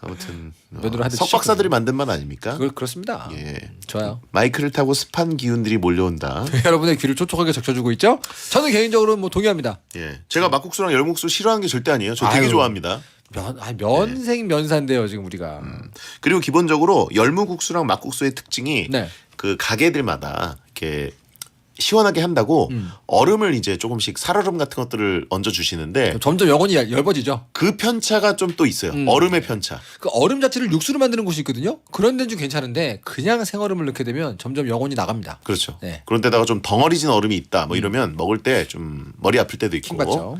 Speaker 1: 아무튼
Speaker 5: 면으로 한 대
Speaker 1: 석박사들이 만든 맛 아닙니까?
Speaker 5: 그렇습니다.
Speaker 1: 예.
Speaker 5: 좋아요.
Speaker 1: 마이크를 타고 습한 기운들이 몰려온다.
Speaker 5: 여러분의 귀를 촉촉하게 적셔주고 있죠? 저는 개인적으로 뭐 동의합니다.
Speaker 1: 예. 제가 막국수랑 열무국수 싫어하는 게 절대 아니에요. 저 되게
Speaker 5: 아유.
Speaker 1: 좋아합니다.
Speaker 5: 면생 면사인데요 지금 우리가.
Speaker 1: 그리고 기본적으로 열무국수랑 막국수의 특징이
Speaker 5: 네.
Speaker 1: 그 가게들마다 이렇게 시원하게 한다고 얼음을 이제 조금씩 살얼음 같은 것들을 얹어 주시는데
Speaker 5: 점점 영혼이 얇아지죠.
Speaker 1: 그 편차가 좀 또 있어요. 얼음의 편차.
Speaker 5: 그 얼음 자체를 육수로 만드는 곳이 있거든요. 그런 데는 좀 괜찮은데 그냥 생얼음을 넣게 되면 점점 영혼이 나갑니다.
Speaker 1: 그렇죠.
Speaker 5: 네.
Speaker 1: 그런데다가 좀 덩어리진 얼음이 있다. 뭐 이러면 먹을 때 좀 머리 아플 때도 있고.
Speaker 5: 맞죠.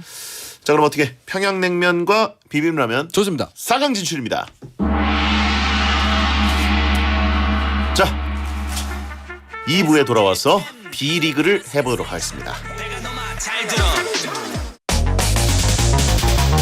Speaker 1: 자, 그럼 어떻게 평양냉면과 비빔라면
Speaker 5: 좋습니다.
Speaker 1: 4강 진출입니다. 자, 2부에 돌아와서 B리그를 해보도록 하겠습니다.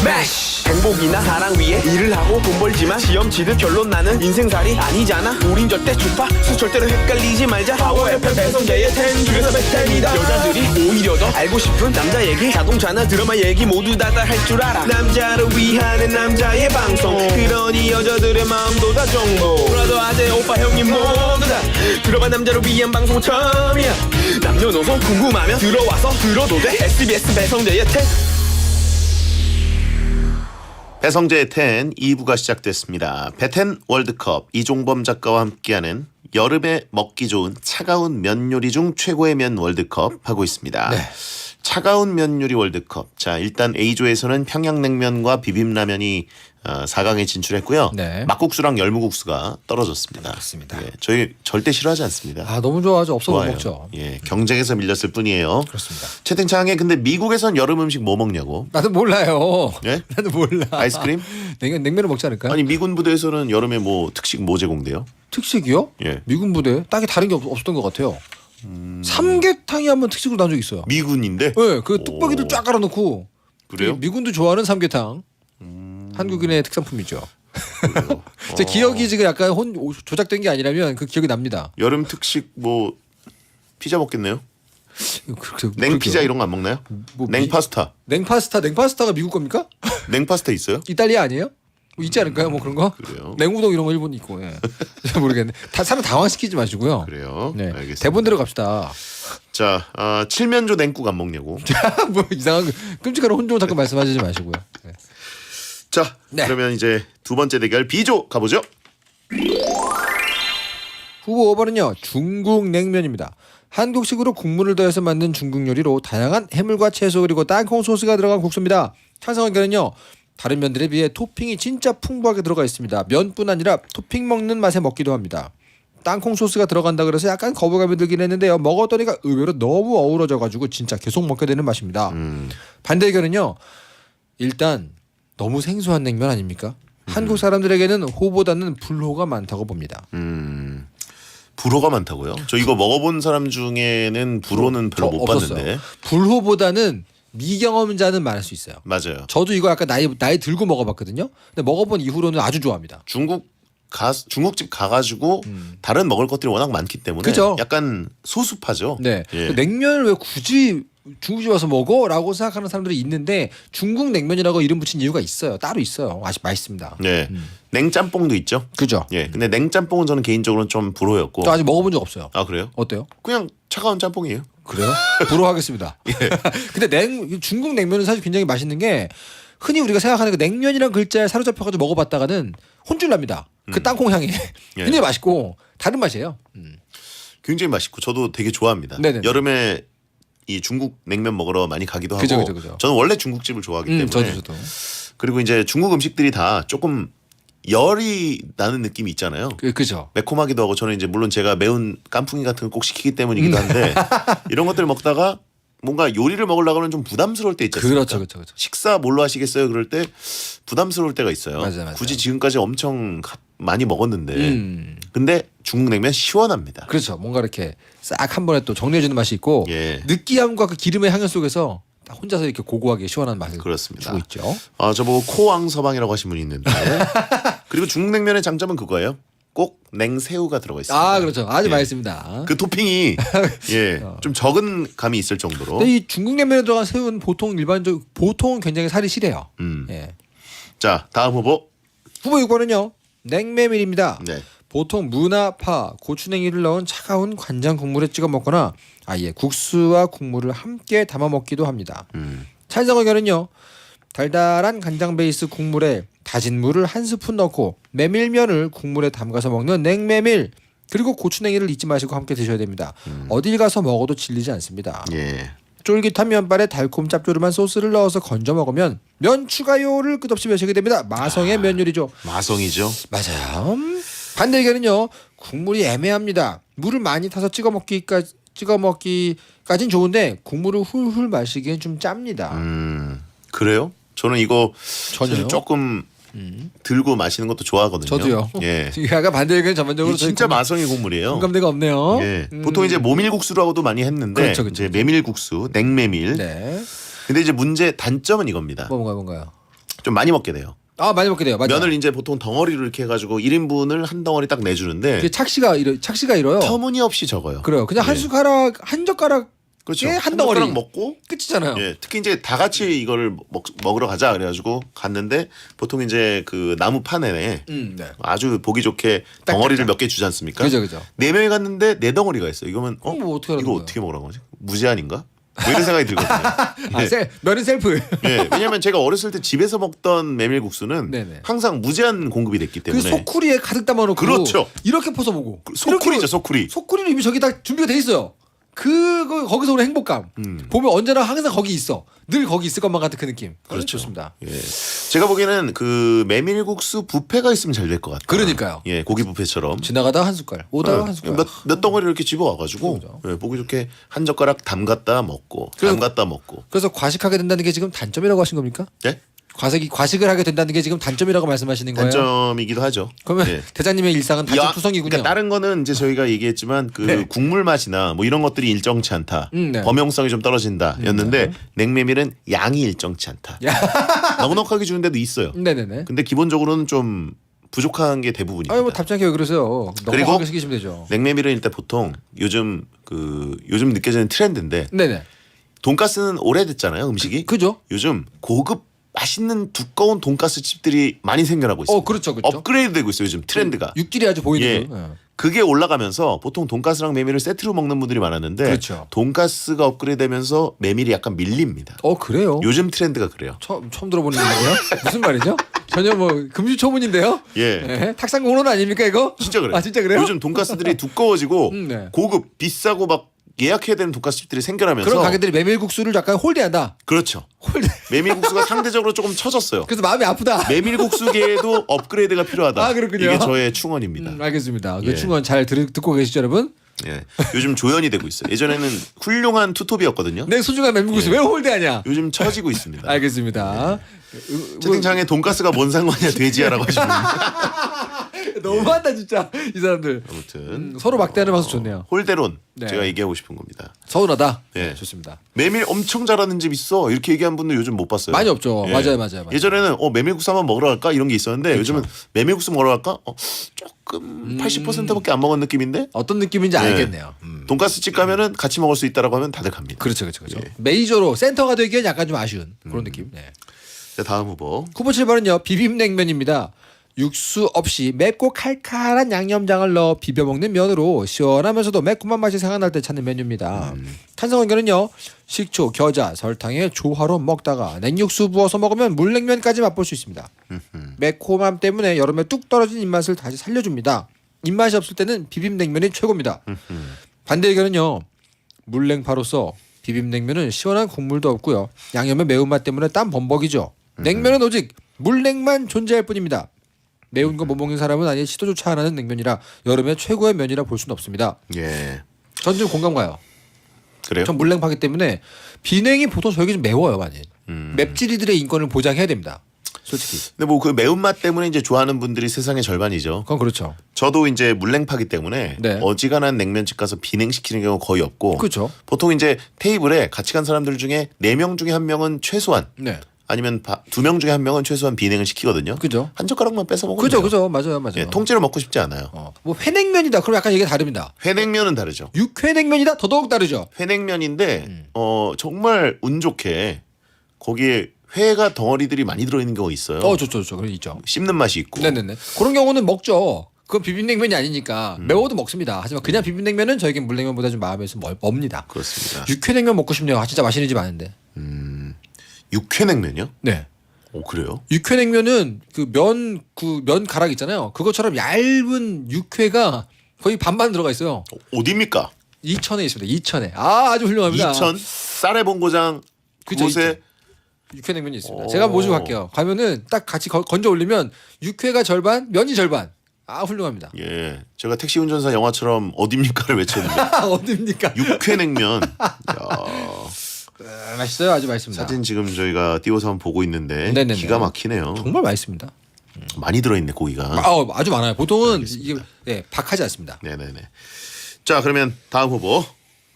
Speaker 6: 매쉬 행복이나 사랑 위해 일을 하고 돈 벌지만 시험 치듯 결론 나는 인생살이 아니잖아. 우린 절대 주파수 절대로 헷갈리지 말자. 파워 FM 배성재의 10 중에서 110이다. 여자들이 오히려 더 알고 싶은 남자 얘기, 자동차나 드라마 얘기 모두 다 할 줄 알아. 남자를 위한 남자의 방송, 그러니 여자들의 마음도 다 정보. 브라더 아재 오빠 형님 모두 다 들어봐. 남자를 위한 방송 처음이야. 남녀노소 궁금하면 들어와서 들어도 돼. SBS 배성재의 10.
Speaker 1: 배성재의 10 2부가 시작됐습니다. 배텐 월드컵 이종범 작가와 함께하는 여름에 먹기 좋은 차가운 면 요리 중 최고의 면 월드컵 하고 있습니다.
Speaker 5: 네.
Speaker 1: 차가운 면 요리 월드컵. 자, 일단 A조에서는 평양냉면과 비빔라면이 4강에 진출했고요.
Speaker 5: 네.
Speaker 1: 막국수랑 열무국수가 떨어졌습니다.
Speaker 5: 그렇습니다.
Speaker 1: 예, 저희 절대 싫어하지 않습니다.
Speaker 5: 아 너무 좋아하죠. 없어 못
Speaker 1: 좋아요.
Speaker 5: 먹죠.
Speaker 1: 예, 경쟁에서 밀렸을 뿐이에요.
Speaker 5: 그렇습니다.
Speaker 1: 채팅창에 근데 미국에선 여름 음식 뭐 먹냐고.
Speaker 5: 나도 몰라요.
Speaker 1: 예?
Speaker 5: 나도 몰라.
Speaker 1: 아이스크림?
Speaker 5: 냉면을 먹지 않을까요?
Speaker 1: 아니 미군 부대에서는 여름에 뭐 특식 뭐 제공돼요?
Speaker 5: 특식이요?
Speaker 1: 예.
Speaker 5: 미군 부대 딱히 다른 게 없었던 것 같아요. 삼계탕이 한번 특식으로 나온 적 있어요.
Speaker 1: 미군인데?
Speaker 5: 네, 그 뚝배기를 쫙 깔아놓고
Speaker 1: 그래요?
Speaker 5: 미군도 좋아하는 삼계탕. 한국인의 특산품이죠. 제 기억이 지금 약간 조작된 게 아니라면 그 기억이 납니다.
Speaker 1: 여름 특식 뭐 피자 먹겠네요?
Speaker 5: 그렇게,
Speaker 1: 냉피자 이런 거 안 먹나요?
Speaker 5: 뭐
Speaker 1: 냉파스타.
Speaker 5: 냉파스타가 미국 겁니까?
Speaker 1: 냉파스타 있어요?
Speaker 5: 이탈리아 아니에요? 뭐 있지 않을까요? 뭐 그런 거?
Speaker 1: 그래요?
Speaker 5: 냉우동 이런 거 일본 있고. 예. 잘 모르겠네. 사람 당황시키지 마시고요.
Speaker 1: 그래요?
Speaker 5: 네.
Speaker 1: 알겠습니다.
Speaker 5: 대본대로 갑시다.
Speaker 1: 자, 칠면조 냉국 안 먹냐고.
Speaker 5: 뭐 이상한 끔찍한 혼종 잠깐 말씀하시지 마시고요. 네.
Speaker 1: 자,
Speaker 5: 네.
Speaker 1: 그러면 이제 두 번째 대결 B조 가보죠.
Speaker 5: 후보 5번은요. 중국 냉면입니다. 한국식으로 국물을 더해서 만든 중국 요리로 다양한 해물과 채소 그리고 땅콩 소스가 들어간 국수입니다. 찬성 의견은요. 다른 면들에 비해 토핑이 진짜 풍부하게 들어가 있습니다. 면뿐 아니라 토핑 먹는 맛에 먹기도 합니다. 땅콩 소스가 들어간다 그래서 약간 거부감이 들긴 했는데요. 먹었더니가 의외로 너무 어우러져가지고 진짜 계속 먹게 되는 맛입니다. 반대 의견은요. 일단 너무 생소한 냉면 아닙니까? 한국 사람들에게는 호보다는 불호가 많다고 봅니다.
Speaker 1: 불호가 많다고요? 저 이거 먹어본 사람 중에는 불호는 별로 못
Speaker 5: 없었어요.
Speaker 1: 봤는데.
Speaker 5: 불호보다는 미경험자는 많을 수 있어요.
Speaker 1: 맞아요.
Speaker 5: 저도 이거 약간 나이 들고 먹어봤거든요. 근데 먹어본 이후로는 아주 좋아합니다.
Speaker 1: 중국집 가가지고 다른 먹을 것들이 워낙 많기 때문에
Speaker 5: 그죠?
Speaker 1: 약간 소수파죠.
Speaker 5: 네.
Speaker 1: 예.
Speaker 5: 냉면을 왜 굳이 중국집 와서 먹어? 라고 생각하는 사람들이 있는데 중국 냉면이라고 이름 붙인 이유가 있어요. 따로 있어요. 맛있습니다.
Speaker 1: 네. 냉짬뽕도 있죠.
Speaker 5: 그죠?
Speaker 1: 예. 근데 냉짬뽕은 저는 개인적으로는 좀 불호였고.
Speaker 5: 저 아직 먹어본 적 없어요.
Speaker 1: 아, 그래요?
Speaker 5: 어때요?
Speaker 1: 그냥 차가운 짬뽕이에요.
Speaker 5: 그래요? 불호하겠습니다. 근데 중국 냉면은 사실 굉장히 맛있는 게 흔히 우리가 생각하는 그 냉면이란 글자에 사로잡혀가지고 먹어봤다가는 혼쭐 납니다. 그 땅콩 향이
Speaker 1: 예.
Speaker 5: 굉장히 맛있고 다른 맛이에요.
Speaker 1: 굉장히 맛있고 저도 되게 좋아합니다.
Speaker 5: 네네.
Speaker 1: 여름에 이 중국 냉면 먹으러 많이 가기도
Speaker 5: 그죠,
Speaker 1: 하고.
Speaker 5: 그죠.
Speaker 1: 저는 원래 중국집을 좋아하기 때문에.
Speaker 5: 저도.
Speaker 1: 그리고 이제 중국 음식들이 다 조금 열이 나는 느낌이 있잖아요.
Speaker 5: 그죠.
Speaker 1: 매콤하기도 하고 저는 이제 물론 제가 매운 깐풍기 같은 거 꼭 시키기 때문이기도 한데 이런 것들 먹다가 뭔가 요리를 먹으려고 하면 좀 부담스러울 때 있지 않습니까?
Speaker 5: 그렇죠.
Speaker 1: 식사 뭘로 하시겠어요? 그럴 때 부담스러울 때가 있어요.
Speaker 5: 맞아요.
Speaker 1: 굳이 지금까지 엄청 많이 먹었는데 근데 중국 냉면 시원합니다.
Speaker 5: 그렇죠. 뭔가 이렇게 싹 한 번에 또 정리해주는 맛이 있고
Speaker 1: 예.
Speaker 5: 느끼함과 그 기름의 향연 속에서 딱 혼자서 이렇게 고고하게 시원한 맛을
Speaker 1: 그렇습니다.
Speaker 5: 주고 있죠.
Speaker 1: 저보고 코왕서방이라고 하신 분이 있는데 그리고 중국 냉면의 장점은 그거예요. 꼭 냉새우가 들어가 있습니다.
Speaker 5: 아 그렇죠. 아주
Speaker 1: 예.
Speaker 5: 맛있습니다.
Speaker 1: 그 토핑이 좀 적은 감이 있을 정도로.
Speaker 5: 근데 이 중국 냉면에 들어간 새우는 보통은 굉장히 살이 실해요. 예.
Speaker 1: 자, 다음 후보.
Speaker 5: 후보 6번은요. 냉메밀입니다.
Speaker 1: 네.
Speaker 5: 보통 무나 파, 고추냉이를 넣은 차가운 간장 국물에 찍어 먹거나 아예 국수와 국물을 함께 담아 먹기도 합니다. 찬성 의견은요. 달달한 간장 베이스 국물에 다진 물을 한 스푼 넣고 메밀면을 국물에 담가서 먹는 냉메밀. 그리고 고추냉이를 잊지 마시고 함께 드셔야 됩니다. 어딜 가서 먹어도 질리지 않습니다.
Speaker 1: 예.
Speaker 5: 쫄깃한 면발에 달콤 짭조름한 소스를 넣어서 건져 먹으면 면 추가요를 끝없이 외치게 됩니다. 마성의 면 요리죠.
Speaker 1: 마성이죠.
Speaker 5: 맞아요. 반대 의견은요. 국물이 애매합니다. 물을 많이 타서 찍어 먹기까진 좋은데 국물을 훌훌 마시기엔 좀 짭니다.
Speaker 1: 그래요? 저는 이거
Speaker 5: 전혀요?
Speaker 1: 사실 조금 들고 마시는 것도 좋아하거든요.
Speaker 5: 저도요.
Speaker 1: 예.
Speaker 5: 약간 반대 의견 전반적으로
Speaker 1: 이게 진짜 마성의 국물이에요.
Speaker 5: 공감대가 없네요.
Speaker 1: 예. 보통 이제 모밀국수라고도 많이 했는데
Speaker 5: 그렇죠, 그렇죠.
Speaker 1: 이제 메밀국수, 냉메밀.
Speaker 5: 네.
Speaker 1: 근데 이제 문제 단점은 이겁니다.
Speaker 5: 뭔가요?
Speaker 1: 좀 많이 먹게 돼요.
Speaker 5: 아 많이 먹게 돼요. 맞아요.
Speaker 1: 면을 이제 보통 덩어리로 이렇게 해가지고 1인분을 한 덩어리 딱 내주는데
Speaker 5: 그게 착시가 이뤄요.
Speaker 1: 터무니없이 적어요.
Speaker 5: 그래요. 그냥 한
Speaker 1: 예.
Speaker 5: 숟가락 한 젓가락
Speaker 1: 그렇죠.
Speaker 5: 한
Speaker 1: 한
Speaker 5: 덩어리.
Speaker 1: 덩어리 먹고
Speaker 5: 끝이잖아요.
Speaker 1: 예, 특히 이제 다 같이 이거를 먹으러 가자 그래가지고 갔는데 보통 이제 그 나무 판에
Speaker 5: 네.
Speaker 1: 아주 보기 좋게 덩어리를 몇 개 주지 않습니까?
Speaker 5: 그죠.
Speaker 1: 4명이 갔는데 4덩어리가 있어. 이거면
Speaker 5: 뭐 어떻게 하라는
Speaker 1: 이거
Speaker 5: 거야?
Speaker 1: 어떻게 먹으라는 거지? 무제한인가? 뭐 이런 생각이 들거든요. 예.
Speaker 5: 면은 셀프.
Speaker 1: 예, 왜냐면 제가 어렸을 때 집에서 먹던 메밀국수는
Speaker 5: 네네.
Speaker 1: 항상 무제한 공급이 됐기
Speaker 5: 그
Speaker 1: 때문에
Speaker 5: 소쿠리에 가득 담아놓고
Speaker 1: 그렇죠.
Speaker 5: 이렇게 퍼서 보고
Speaker 1: 소쿠리죠, 소쿠리.
Speaker 5: 소쿠리는 이미 저기 다 준비가 돼 있어요. 그거 거기서 오는 행복감 보면 언제나 항상 거기 있어. 늘 거기 있을 것만 같은 그 느낌.
Speaker 1: 그렇죠.
Speaker 5: 좋습니다.
Speaker 1: 예. 제가 보기에는 그 메밀국수 뷔페가 있으면 잘 될 것 같아요.
Speaker 5: 그러니까요.
Speaker 1: 예, 고기 뷔페처럼.
Speaker 5: 지나가다 한 숟갈, 오다가 한 숟갈.
Speaker 1: 몇 덩어리 이렇게 집어와가지고 예, 보기 좋게 한 젓가락 담갔다 먹고 담갔다 먹고.
Speaker 5: 그래서 과식하게 된다는 게 지금 단점이라고 하신 겁니까?
Speaker 1: 예?
Speaker 5: 과식을 하게 된다는 게 지금 단점이라고 말씀하시는 거예요?
Speaker 1: 단점이기도 하죠.
Speaker 5: 그러면
Speaker 1: 예.
Speaker 5: 대장님의 일상은 단점투성이군요.
Speaker 1: 그러니까 다른 거는 이제 저희가 얘기했지만 그
Speaker 5: 네.
Speaker 1: 국물 맛이나 뭐 이런 것들이 일정치 않다.
Speaker 5: 네.
Speaker 1: 범용성이 좀 떨어진다였는데 냉메밀은 양이 일정치 않다. 넉넉하게 주는 데도 있어요.
Speaker 5: 네네네.
Speaker 1: 근데 기본적으로는 좀 부족한 게 대부분입니다.
Speaker 5: 아유 뭐 답지 않게 왜 그러세요?
Speaker 1: 그리고
Speaker 5: 너무 시키시면 되죠.
Speaker 1: 냉메밀은 일단 보통 요즘 느껴지는 트렌드인데
Speaker 5: 네네.
Speaker 1: 돈가스는 오래됐잖아요, 음식이.
Speaker 5: 그죠?
Speaker 1: 요즘 고급 맛있는 두꺼운 돈가스 집들이 많이 생겨나고 있습니다.
Speaker 5: 그렇죠.
Speaker 1: 업그레이드 되고 있어요, 요즘 트렌드가.
Speaker 5: 육질이 아주 보이는
Speaker 1: 예.
Speaker 5: 거.
Speaker 1: 그게 올라가면서 보통 돈가스랑 메밀을 세트로 먹는 분들이 많았는데
Speaker 5: 그렇죠.
Speaker 1: 돈가스가 업그레이드되면서 메밀이 약간 밀립니다.
Speaker 5: 그래요?
Speaker 1: 요즘 트렌드가 그래요.
Speaker 5: 처음 들어보는 얘기예요? 무슨 말이죠? 전혀 뭐 금시초문인데요.
Speaker 1: 예.
Speaker 5: 네. 탁상공론 아닙니까 이거?
Speaker 1: 진짜 그래요.
Speaker 5: 아 진짜 그래요?
Speaker 1: 요즘 돈가스들이 두꺼워지고
Speaker 5: 네.
Speaker 1: 고급 비싸고 막 예약해야 되는 돈가스 집들이 생겨나면서
Speaker 5: 그런 가게들이 메밀국수를 약간 홀대한다.
Speaker 1: 그렇죠.
Speaker 5: 홀대.
Speaker 1: 메밀국수가 상대적으로 조금 처졌어요.
Speaker 5: 그래서 마음이 아프다.
Speaker 1: 메밀국수계에도 업그레이드가 필요하다.
Speaker 5: 아, 그렇군요.
Speaker 1: 이게 저의 충언입니다.
Speaker 5: 알겠습니다.
Speaker 1: 예.
Speaker 5: 그 충원 잘 듣고 계시죠 여러분?
Speaker 1: 예. 요즘 조연이 되고 있어요. 예전에는 훌륭한 투톱이었거든요.
Speaker 5: 내 소중한 메밀국수 왜 홀대하냐?
Speaker 1: 요즘 처지고 있습니다.
Speaker 5: 알겠습니다.
Speaker 1: 채팅창에 돈가스가 뭔 상관이야 돼지야라고 하시면
Speaker 5: 너무한다 진짜 이 사람들.
Speaker 1: 아무튼
Speaker 5: 서로 막대하는 방송 좋네요.
Speaker 1: 홀대론
Speaker 5: 네.
Speaker 1: 제가 얘기하고 싶은 겁니다.
Speaker 5: 서운하다.
Speaker 1: 예.
Speaker 5: 네, 좋습니다.
Speaker 1: 메밀 엄청 잘하는 집 있어 이렇게 얘기한 분들 요즘 못 봤어요.
Speaker 5: 많이 없죠.
Speaker 1: 예.
Speaker 5: 맞아요.
Speaker 1: 예전에는 메밀국수 한번 먹으러 갈까 이런 게 있었는데
Speaker 5: 그렇죠.
Speaker 1: 요즘은 메밀국수 먹으러 갈까 조금 80%밖에 안 먹은 느낌인데
Speaker 5: 어떤 느낌인지
Speaker 1: 예.
Speaker 5: 알겠네요.
Speaker 1: 돈가스 집 가면은 같이 먹을 수 있다라고 하면 다들 갑니다.
Speaker 5: 그렇죠.
Speaker 1: 예.
Speaker 5: 메이저로 센터가 되기엔 약간 좀 아쉬운 그런 느낌. 네.
Speaker 1: 자, 다음 후보.
Speaker 5: 후보 7번은요 비빔냉면입니다. 육수 없이 맵고 칼칼한 양념장을 넣어 비벼 먹는 면으로 시원하면서도 매콤한 맛이 생각날 때 찾는 메뉴입니다. 탄성 의견은요 식초, 겨자, 설탕에 조화로 먹다가 냉육수 부어서 먹으면 물냉면까지 맛볼 수 있습니다. 매콤함 때문에 여름에 뚝 떨어진 입맛을 다시 살려줍니다. 입맛이 없을 때는 비빔냉면이 최고입니다. 반대 의견은요 물냉파로서 비빔냉면은 시원한 국물도 없고요 양념의 매운맛 때문에 땀 범벅이죠. 냉면은 오직 물냉만 존재할 뿐입니다. 매운 거 못 먹는 사람은 아예 시도조차 안 하는 냉면이라 여름에 최고의 면이라 볼 수는 없습니다.
Speaker 1: 예.
Speaker 5: 전 좀 공감 가요.
Speaker 1: 그래요?
Speaker 5: 전 물냉파기 때문에 비냉이 보통 저에게 좀 매워요 많이. 맵찔이들의 인권을 보장해야 됩니다. 솔직히.
Speaker 1: 근데 뭐 그 매운맛 때문에 이제 좋아하는 분들이 세상의 절반이죠.
Speaker 5: 그건 그렇죠.
Speaker 1: 저도 이제 물냉파기 때문에
Speaker 5: 네.
Speaker 1: 어지간한 냉면집 가서 비냉시키는 경우 거의 없고
Speaker 5: 그렇죠.
Speaker 1: 보통 이제 테이블에 같이 간 사람들 중에 4명 중에 1명은 최소한
Speaker 5: 네.
Speaker 1: 아니면 2명 중에 1명은 최소한 비냉을 시키거든요.
Speaker 5: 그죠.
Speaker 1: 한 젓가락만 뺏어 먹으면 돼요.
Speaker 5: 그죠. 맞아요.
Speaker 1: 예, 통째로 먹고 싶지 않아요.
Speaker 5: 뭐 회냉면이다. 그럼 약간 이게 다릅니다.
Speaker 1: 회냉면은 다르죠.
Speaker 5: 육회냉면이다. 더더욱 다르죠.
Speaker 1: 회냉면인데 정말 운 좋게 거기에 회가 덩어리들이 많이 들어있는 경우가 있어요.
Speaker 5: 좋죠. 그런 있죠.
Speaker 1: 씹는 맛이 있고.
Speaker 5: 네네네. 그런 경우는 먹죠. 그건 비빔냉면이 아니니까 매워도 먹습니다. 하지만 그냥 비빔냉면은 저에겐 물냉면보다 좀 마음에서 멉니다.
Speaker 1: 그렇습니다.
Speaker 5: 육회냉면 먹고 싶네요. 진짜 맛있는 집 아는데.
Speaker 1: 육회냉면이요?
Speaker 5: 네.
Speaker 1: 오 그래요?
Speaker 5: 육회냉면은 그 면 가락 있잖아요. 그것처럼 얇은 육회가 거의 반반 들어가 있어요.
Speaker 1: 어디입니까?
Speaker 5: 이천에 있습니다. 이천에. 아주 훌륭합니다.
Speaker 1: 이천 쌀의 본고장
Speaker 5: 그죠,
Speaker 1: 그곳에
Speaker 5: 육회냉면이 있습니다.
Speaker 1: 오.
Speaker 5: 제가 모시고 갈게요. 가면은 딱 같이 건져 올리면 육회가 절반, 면이 절반. 훌륭합니다.
Speaker 1: 예, 제가 택시 운전사 영화처럼 어딥니까를 외쳤는데
Speaker 5: 어딥니까?
Speaker 1: 육회냉면. 야,
Speaker 5: 맛있어요. 아주 맛있습니다.
Speaker 1: 사진 지금 저희가 띄워서 한번 보고 있는데
Speaker 5: 네네네.
Speaker 1: 기가 막히네요.
Speaker 5: 정말 맛있습니다.
Speaker 1: 많이 들어있네 고기가.
Speaker 5: 아주 많아요. 보통은
Speaker 1: 알겠습니다.
Speaker 5: 이게 박하지 않습니다.
Speaker 1: 네네네. 자 그러면 다음 후보.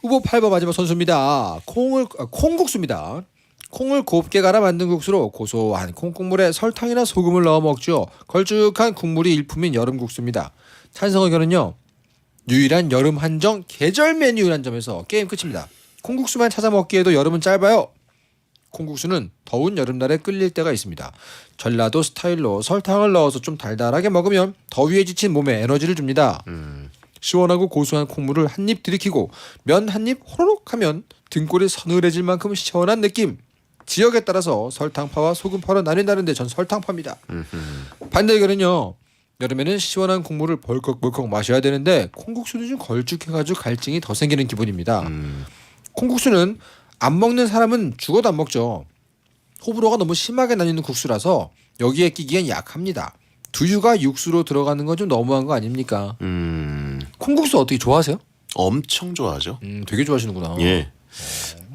Speaker 5: 후보 8번 마지막 선수입니다. 콩국수입니다. 콩을 곱게 갈아 만든 국수로 고소한 콩국물에 설탕이나 소금을 넣어 먹죠. 걸쭉한 국물이 일품인 여름국수입니다. 찬성 의견은요. 유일한 여름 한정 계절 메뉴라는 점에서 게임 끝입니다. 콩국수만 찾아 먹기에도 여름은 짧아요. 콩국수는 더운 여름날에 끓일 때가 있습니다. 전라도 스타일로 설탕을 넣어서 좀 달달하게 먹으면 더위에 지친 몸에 에너지를 줍니다. 시원하고 고소한 콩물을 한 입 들이키고 면 한 입 호로록 하면 등골이 서늘해질 만큼 시원한 느낌. 지역에 따라서 설탕파와 소금파로 나뉜다는데 전 설탕파입니다. 반대 의견은요. 여름에는 시원한 국물을 벌컥벌컥 마셔야 되는데 콩국수는 좀 걸쭉해가지고 갈증이 더 생기는 기분입니다. 콩국수는 안 먹는 사람은 죽어도 안 먹죠. 호불호가 너무 심하게 나뉘는 국수라서 여기에 끼기엔 약합니다. 두유가 육수로 들어가는 건 좀 너무한 거 아닙니까? 콩국수 어떻게 좋아하세요?
Speaker 1: 엄청 좋아하죠.
Speaker 5: 되게 좋아하시는구나.
Speaker 1: 예.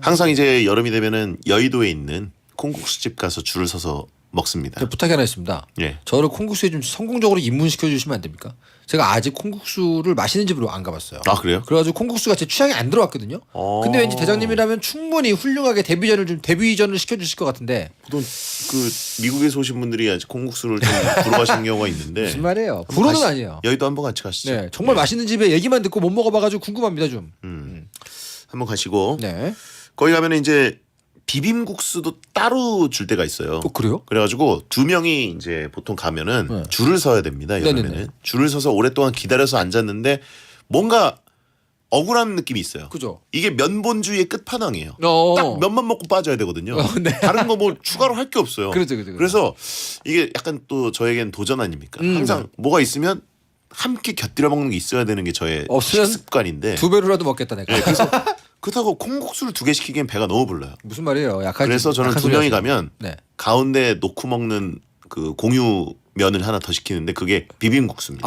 Speaker 1: 항상 이제 여름이 되면은 여의도에 있는 콩국수집 가서 줄을 서서 먹습니다.
Speaker 5: 제가 부탁이 하나 있습니다.
Speaker 1: 예.
Speaker 5: 저를 콩국수에 좀 성공적으로 입문시켜 주시면 안 됩니까? 제가 아직 콩국수를 마시는 집으로 안 가봤어요.
Speaker 1: 아 그래요?
Speaker 5: 그래가지고 콩국수가 제 취향에 안 들어왔거든요. 근데 왠지 대장님이라면 충분히 훌륭하게 데뷔전을 시켜주실 것 같은데.
Speaker 1: 보통 그 미국에서 오신 분들이 아직 콩국수를 좀 부러워하시는 경우가 있는데.
Speaker 5: 무슨 말이에요? 불호는 아니에요.
Speaker 1: 여의도 한번 같이 가시죠.
Speaker 5: 네, 정말 맛있는 집에 얘기만 듣고 못 먹어봐가지고 궁금합니다 좀.
Speaker 1: 한번 가시고
Speaker 5: 네.
Speaker 1: 거기 가면은 이제 비빔국수도 따로 줄 때가 있어요.
Speaker 5: 그래요?
Speaker 1: 그래가지고 두 명이 이제 보통 가면은
Speaker 5: 네.
Speaker 1: 줄을 서야 됩니다. 여름에는
Speaker 5: 네네네.
Speaker 1: 줄을 서서 오랫동안 기다려서 앉았는데 뭔가 억울한 느낌이 있어요.
Speaker 5: 그죠.
Speaker 1: 이게 면본주의의 끝판왕이에요.
Speaker 5: 어.
Speaker 1: 딱 면만 먹고 빠져야 되거든요.
Speaker 5: 네.
Speaker 1: 다른 거 뭐 추가로 할 게 없어요.
Speaker 5: 그렇죠, 그렇죠.
Speaker 1: 그래서 이게 약간 또 저에겐 도전 아닙니까?
Speaker 5: 네.
Speaker 1: 항상 뭐가 있으면 함께 곁들여 먹는 게 있어야 되는 게 저의
Speaker 5: 없으면
Speaker 1: 식습관인데.
Speaker 5: 두 배로라도 먹겠다 내가.
Speaker 1: 네, 그래서 그렇다고 콩국수를 2개 시키기엔 배가 너무 불러요.
Speaker 5: 무슨 말이에요? 약하지.
Speaker 1: 그래서 저는
Speaker 5: 약한
Speaker 1: 두 명이
Speaker 5: 소리
Speaker 1: 가면
Speaker 5: 네.
Speaker 1: 가운데 놓고 먹는 그 공유 면을 하나 더 시키는데 그게 비빔국수입니다.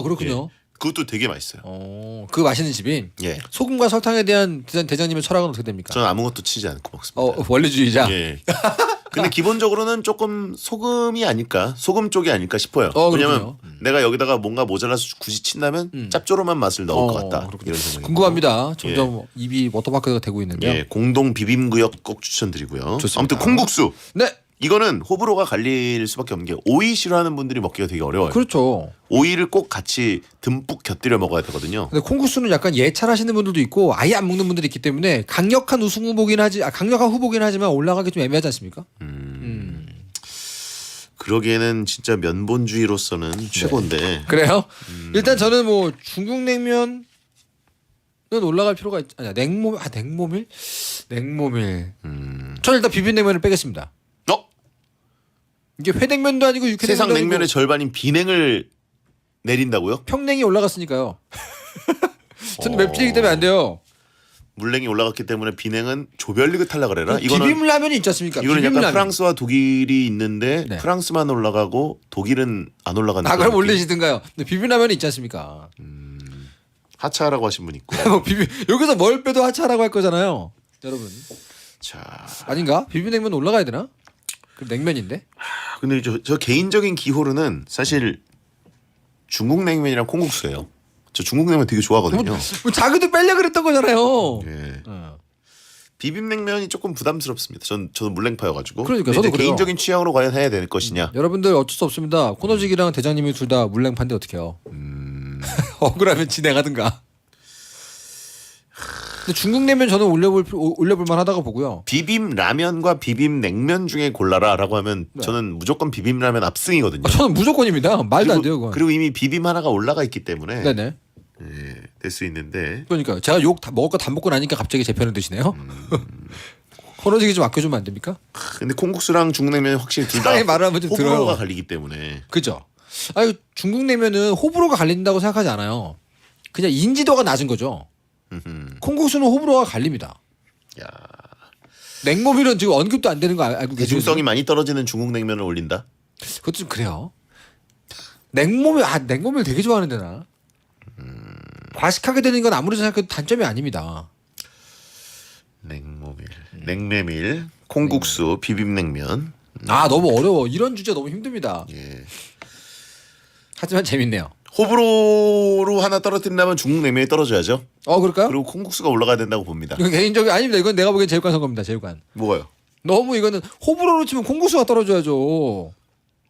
Speaker 5: 그렇군요.
Speaker 1: 그것도 되게 맛있어요.
Speaker 5: 그 맛있는 집이
Speaker 1: 예.
Speaker 5: 소금과 설탕에 대한 대장님의 철학은 어떻게 됩니까?
Speaker 1: 저는 아무것도 치지 않고 먹습니다.
Speaker 5: 원리주의자.
Speaker 1: 예. 근데 기본적으로는 조금 소금이 아닐까, 소금 쪽이 아닐까 싶어요. 왜냐면
Speaker 5: 그렇군요.
Speaker 1: 내가 여기다가 뭔가 모자라서 굳이 친다면 짭조름한 맛을 넣을 것 같다.
Speaker 5: 그렇군요.
Speaker 1: 이런 생각이
Speaker 5: 궁금합니다. 점점 입이 워터파크가 되고 있는데요.
Speaker 1: 예, 공동 비빔구역 꼭 추천드리고요.
Speaker 5: 좋습니다.
Speaker 1: 아무튼 콩국수.
Speaker 5: 네.
Speaker 1: 이거는 호불호가 갈릴 수밖에 없는 게 오이 싫어하는 분들이 먹기가 되게 어려워요.
Speaker 5: 그렇죠.
Speaker 1: 오이를 꼭 같이 듬뿍 곁들여 먹어야 되거든요.
Speaker 5: 근데 콩국수는 약간 예찰하시는 분들도 있고 아예 안 먹는 분들이 있기 때문에 강력한 강력한 후보긴 하지만 올라가기 좀 애매하지 않습니까?
Speaker 1: 그러기에는 진짜 면본주의로서는 최고인데.
Speaker 5: 그래요? 일단 저는 뭐 중국 냉면은 올라갈 필요가 아니야. 냉모밀. 저는 일단 비빔냉면을 빼겠습니다. 이게 회냉면도 아니고 육회냉면도
Speaker 1: 세상
Speaker 5: 아니고
Speaker 1: 냉면의 절반인 비냉을 내린다고요?
Speaker 5: 평냉이 올라갔으니까요. 저는 맵찔이기 때문에 안 돼요.
Speaker 1: 물냉이 올라갔기 때문에 비냉은 조별리그 탈락을 해라.
Speaker 5: 비빔라면이 있지 않습니까?
Speaker 1: 이거는 약간
Speaker 5: 비빔라면.
Speaker 1: 프랑스와 독일이 있는데
Speaker 5: 네.
Speaker 1: 프랑스만 올라가고 독일은 안 올라가는.
Speaker 5: 그럼
Speaker 1: 느낌.
Speaker 5: 올리시든가요. 근데 비빔라면이 있지 않습니까?
Speaker 1: 하차하라고 하신 분 있고.
Speaker 5: 뭐 여기서 뭘 빼도 하차라고 할 거잖아요. 여러분.
Speaker 1: 자,
Speaker 5: 아닌가? 비빔냉면 올라가야 되나? 그럼 냉면인데?
Speaker 1: 근데 저 개인적인 기호로는 사실 중국 냉면이랑 콩국수예요. 저 중국 냉면 되게 좋아하거든요.
Speaker 5: 뭐 자기도 빼려 그랬던 거잖아요.
Speaker 1: 예. 비빔냉면이 조금 부담스럽습니다. 저는 물냉파여가지고.
Speaker 5: 그러니까,
Speaker 1: 근데
Speaker 5: 저도
Speaker 1: 이제
Speaker 5: 그래요.
Speaker 1: 개인적인 취향으로 과연 해야 될 것이냐.
Speaker 5: 여러분들 어쩔 수 없습니다. 코너직이랑 대장님이 둘 다 물냉파인데 어떡해요? 억울하면 진행하든가. 근데 중국 냉면 저는 올려볼 만하다고 보고요.
Speaker 1: 비빔 라면과 비빔 냉면 중에 골라라라고 하면 저는 무조건 비빔 라면 압승이거든요.
Speaker 5: 저는 무조건입니다. 말도 안 돼요, 그건.
Speaker 1: 그리고 이미 비빔 하나가 올라가 있기 때문에
Speaker 5: 네네.
Speaker 1: 될 수 있는데.
Speaker 5: 그러니까 제가 욕 다 먹을 거 다 먹고 나니까 갑자기 제 편을 드시네요. 코너직이 좀 아껴주면 안 됩니까?
Speaker 1: 근데 콩국수랑 중국 냉면 확실히 둘 다
Speaker 5: 사람이 말을 하면 좀
Speaker 1: 호불호가
Speaker 5: 들어요.
Speaker 1: 갈리기 때문에.
Speaker 5: 그죠? 중국 냉면은 호불호가 갈린다고 생각하지 않아요. 그냥 인지도가 낮은 거죠. 콩국수는 호불호가 갈립니다.
Speaker 1: 야,
Speaker 5: 냉모밀은 지금 언급도 안 되는 거 알고 계시죠?
Speaker 1: 대중성이 많이 떨어지는 중국 냉면을 올린다.
Speaker 5: 그것도 좀 그래요. 냉모밀 되게 좋아하는데 나. 과식하게 되는 건 아무리 생각해도 단점이 아닙니다.
Speaker 1: 냉모밀, 냉메밀, 콩국수, 비빔냉면.
Speaker 5: 아 너무 어려워. 이런 주제 너무 힘듭니다.
Speaker 1: 예.
Speaker 5: 하지만 재밌네요.
Speaker 1: 호불호로 하나 떨어뜨린다면 중국 냉면이 떨어져야죠.
Speaker 5: 그럴까요?
Speaker 1: 그리고 콩국수가 올라가야 된다고 봅니다.
Speaker 5: 이건 개인적인 아닙니다. 이건 내가 보기엔 제육관 선거입니다. 제육관.
Speaker 1: 뭐가요?
Speaker 5: 너무 이거는 호불호로 치면 콩국수가 떨어져야죠.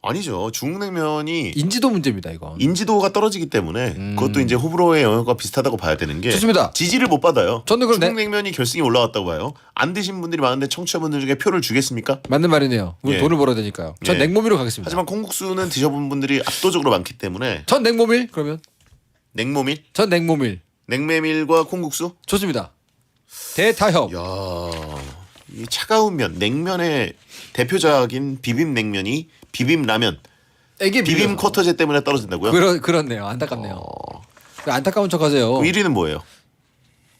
Speaker 1: 아니죠. 중국 냉면이
Speaker 5: 인지도 문제입니다. 이건.
Speaker 1: 인지도가 떨어지기 때문에 그것도 이제 호불호의 영역과 비슷하다고 봐야 되는 게
Speaker 5: 좋습니다.
Speaker 1: 지지를 못 받아요.
Speaker 5: 저는 그럼
Speaker 1: 중국 냉면이 결승에 올라왔다고 봐요. 안 드신 분들이 많은데 청취자분들 중에 표를 주겠습니까?
Speaker 5: 맞는 말이네요. 우리
Speaker 1: 예.
Speaker 5: 돈을 벌어야 되니까요. 전
Speaker 1: 예.
Speaker 5: 냉모밀로 가겠습니다.
Speaker 1: 하지만 콩국수는 드셔본 분들이 압도적으로 많기 때문에
Speaker 5: 전 냉모밀 그러면
Speaker 1: 냉모밀,
Speaker 5: 전 냉모밀
Speaker 1: 냉메밀과 콩국수.
Speaker 5: 좋습니다. 대타협.
Speaker 1: 야, 이 차가운 면, 냉면의 대표적인 비빔냉면이 비빔라면,
Speaker 5: 이게
Speaker 1: 비빔 쿼터제 때문에 떨어진다고요?
Speaker 5: 그렇네요. 안타깝네요. 안타까운 척하세요.
Speaker 1: 그 1위는 뭐예요?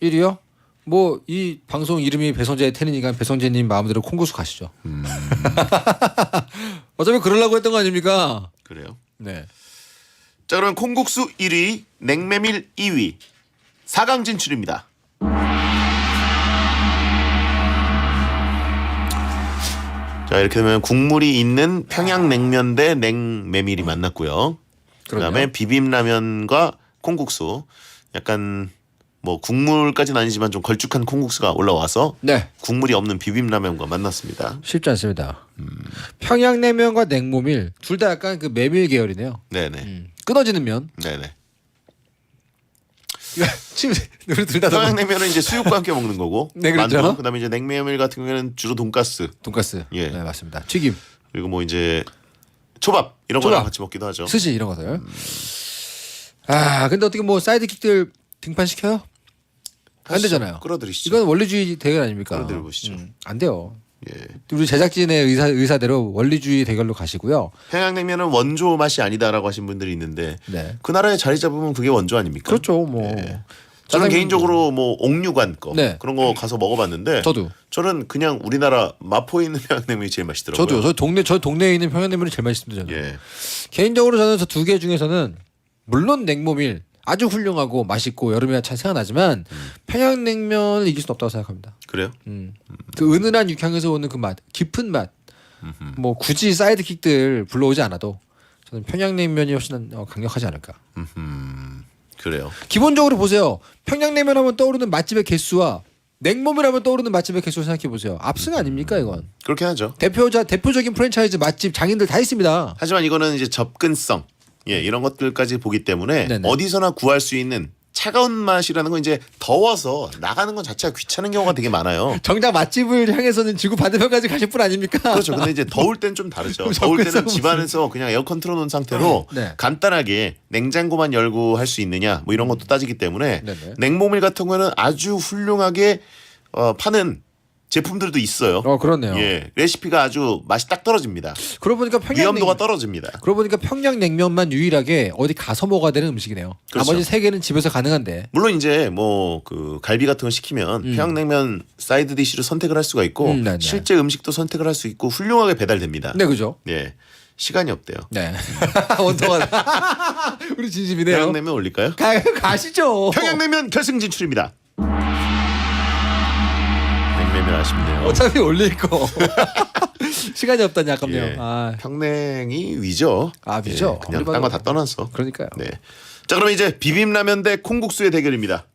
Speaker 5: 1위요? 뭐 이 방송 이름이 배성재의 텐이니까 배성재님 마음대로 콩국수 가시죠. 어차피 그러려고 했던 거 아닙니까?
Speaker 1: 그래요.
Speaker 5: 네.
Speaker 1: 자, 그럼 콩국수 1위, 냉메밀 2위, 4강 진출입니다. 자, 이렇게 되면 국물이 있는 평양냉면 대 냉메밀이 만났고요. 그다음에 비빔라면과 콩국수, 약간 뭐 국물까지는 아니지만 좀 걸쭉한 콩국수가 올라와서
Speaker 5: 네.
Speaker 1: 국물이 없는 비빔라면과 만났습니다.
Speaker 5: 쉽지 않습니다. 평양냉면과 냉모밀 둘 다 약간 그 메밀 계열이네요.
Speaker 1: 네네.
Speaker 5: 끊어지는 면.
Speaker 1: 네네.
Speaker 5: 지금 우리 둘다
Speaker 1: 평양냉면은 이제 수육과 함께 먹는 거고,
Speaker 5: 네, 그렇죠.
Speaker 1: 만두, 그다음에 이제 냉메밀 같은 경우에는 주로 돈가스,
Speaker 5: 돈가스.
Speaker 1: 예.
Speaker 5: 네, 맞습니다. 튀김,
Speaker 1: 그리고 뭐 이제 초밥 이런 거랑 같이 먹기도 하죠.
Speaker 5: 스시 이런 것들. 근데 어떻게 뭐 사이드킥들 등판 시켜요? 안 되잖아요.
Speaker 1: 끌어들이시죠.
Speaker 5: 이건 원리주의 대결 아닙니까?
Speaker 1: 끌어들여 보시죠.
Speaker 5: 안 돼요.
Speaker 1: 예.
Speaker 5: 우리 제작진의 의사대로 원리주의 대결로 가시고요.
Speaker 1: 평양냉면은 원조 맛이 아니다라고 하신 분들이 있는데
Speaker 5: 네.
Speaker 1: 그 나라에 자리 잡으면 그게 원조 아닙니까?
Speaker 5: 그렇죠. 뭐
Speaker 1: 저는
Speaker 5: 짜장면-
Speaker 1: 개인적으로 뭐 옥류관 거
Speaker 5: 네.
Speaker 1: 그런 거 가서 먹어봤는데
Speaker 5: 저도
Speaker 1: 저는 그냥 우리나라 마포에 있는 평양냉면이 제일 맛있더라고요.
Speaker 5: 저도 저 동네에 있는 평양냉면이 제일 맛있습니다. 저는.
Speaker 1: 예.
Speaker 5: 개인적으로 저는 저 두 개 중에서는 물론 냉모밀 아주 훌륭하고 맛있고 여름에 잘 생각나지만 평양냉면을 이길 수는 없다고 생각합니다.
Speaker 1: 그래요?
Speaker 5: 그 은은한 육향에서 오는 그 맛, 깊은 맛, 뭐 굳이 사이드킥들 불러오지 않아도 저는 평양냉면이 훨씬 강력하지 않을까.
Speaker 1: 그래요.
Speaker 5: 기본적으로 보세요. 평양냉면 하면 떠오르는 맛집의 개수와 냉모밀 하면 떠오르는 맛집의 개수를 생각해 보세요. 압승 아닙니까 이건?
Speaker 1: 그렇게 하죠.
Speaker 5: 대표적인 프랜차이즈 맛집 장인들 다 있습니다.
Speaker 1: 하지만 이거는 이제 접근성 이런 것들까지 보기 때문에
Speaker 5: 네네.
Speaker 1: 어디서나 구할 수 있는 차가운 맛이라는 건 이제 더워서 나가는 건 자체가 귀찮은 경우가 되게 많아요.
Speaker 5: 정작 맛집을 향해서는 지구 반대편까지 가실 분 아닙니까?
Speaker 1: 그렇죠. 근데 이제 더울 땐 좀 다르죠.
Speaker 5: 그럼
Speaker 1: 더울 때는
Speaker 5: 접근성은
Speaker 1: 집안에서 그냥 에어컨 틀어놓은 상태로
Speaker 5: 네.
Speaker 1: 간단하게 냉장고만 열고 할 수 있느냐 뭐 이런 것도 따지기 때문에
Speaker 5: 네네.
Speaker 1: 냉모밀 같은 거는 아주 훌륭하게 파는 제품들도 있어요.
Speaker 5: 그렇네요.
Speaker 1: 예, 레시피가 아주 맛이 딱 떨어집니다.
Speaker 5: 그러고 보니까
Speaker 1: 위험도가 떨어집니다.
Speaker 5: 그러고 보니까 평양냉면만 유일하게 어디 가서 먹어야 되는 음식이네요.
Speaker 1: 그렇죠.
Speaker 5: 나머지 세 개는 집에서 가능한데.
Speaker 1: 물론 이제 뭐 그 갈비 같은 거 시키면 평양냉면 사이드 디시로 선택을 할 수가 있고
Speaker 5: 네네.
Speaker 1: 실제 음식도 선택을 할 수 있고 훌륭하게 배달됩니다.
Speaker 5: 네, 그죠?
Speaker 1: 예, 시간이 없대요.
Speaker 5: 네. 원통하다. 우리 진심이네요.
Speaker 1: 평양냉면 올릴까요?
Speaker 5: 가시죠.
Speaker 1: 평양냉면 결승 진출입니다. 냉면이 아쉽네요.
Speaker 5: 어차피 올릴 거. 시간이 없다니 아깝네요.
Speaker 1: 예.
Speaker 5: 아,
Speaker 1: 평냉이 위죠.
Speaker 5: 위죠.
Speaker 1: 예, 그냥
Speaker 5: 우리
Speaker 1: 딴 거
Speaker 5: 방금-
Speaker 1: 다 떠나서.
Speaker 5: 그러니까요.
Speaker 1: 네. 자, 그럼 이제 비빔라면 대 콩국수의 대결입니다.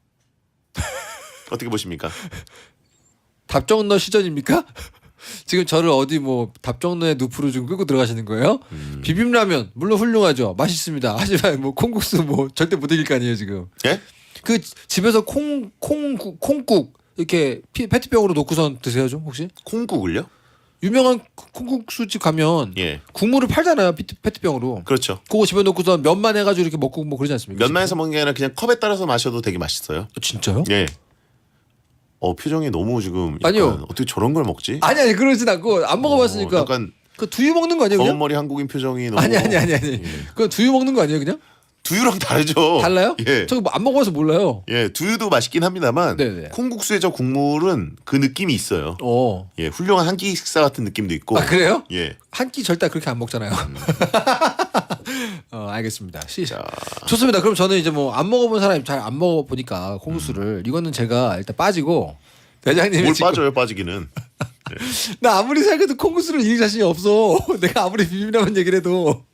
Speaker 1: 어떻게 보십니까?
Speaker 5: 답정너 시전입니까? 지금 저를 어디 뭐 답정너의 늪으로 좀 끌고 들어가시는 거예요? 비빔라면 물론 훌륭하죠. 맛있습니다. 하지만 뭐 콩국수 뭐 절대 못 이길 거 아니에요 지금.
Speaker 1: 예?
Speaker 5: 그 집에서 콩국 이렇게 페트병으로 놓고선 드세요 좀 혹시?
Speaker 1: 콩국을요?
Speaker 5: 유명한 콩국수집 가면
Speaker 1: 예.
Speaker 5: 국물을 팔잖아요 페트병으로.
Speaker 1: 그렇죠.
Speaker 5: 그거 집에 놓고서 면만 해가지고 이렇게 먹고 뭐 그러지 않습니까?
Speaker 1: 면만 해서 먹는 게 아니라 그냥 컵에 따라서 마셔도 되게 맛있어요.
Speaker 5: 진짜요?
Speaker 1: 예. 표정이 너무 지금 약간
Speaker 5: 아니요.
Speaker 1: 어떻게 저런 걸 먹지?
Speaker 5: 아니 그러진 않고 안 먹어봤으니까.
Speaker 1: 약간
Speaker 5: 그 두유 먹는 거 아니에요
Speaker 1: 검은
Speaker 5: 그냥?
Speaker 1: 머리 한국인 표정이 너무
Speaker 5: 아니. 그건 두유 먹는 거 아니에요 그냥?
Speaker 1: 두유랑 다르죠.
Speaker 5: 달라요?
Speaker 1: 예.
Speaker 5: 저 안 먹어서 몰라요.
Speaker 1: 예, 두유도 맛있긴 합니다만
Speaker 5: 네네.
Speaker 1: 콩국수의 저 국물은 그 느낌이 있어요.
Speaker 5: 어.
Speaker 1: 예, 훌륭한 한 끼 식사 같은 느낌도 있고.
Speaker 5: 아 그래요?
Speaker 1: 예.
Speaker 5: 한 끼 절대 그렇게 안 먹잖아요. 알겠습니다.
Speaker 1: 자,
Speaker 5: 좋습니다. 그럼 저는 이제 뭐 안 먹어본 사람이 잘 안 먹어보니까 콩국수를 이거는 제가 일단 빠지고 대장님이
Speaker 1: 뭘
Speaker 5: 지금
Speaker 1: 빠져요, 빠지기는.
Speaker 5: 나 아무리 생각해도 콩국수를 이길 자신이 없어. 내가 아무리 비빔라면 얘기를 해도.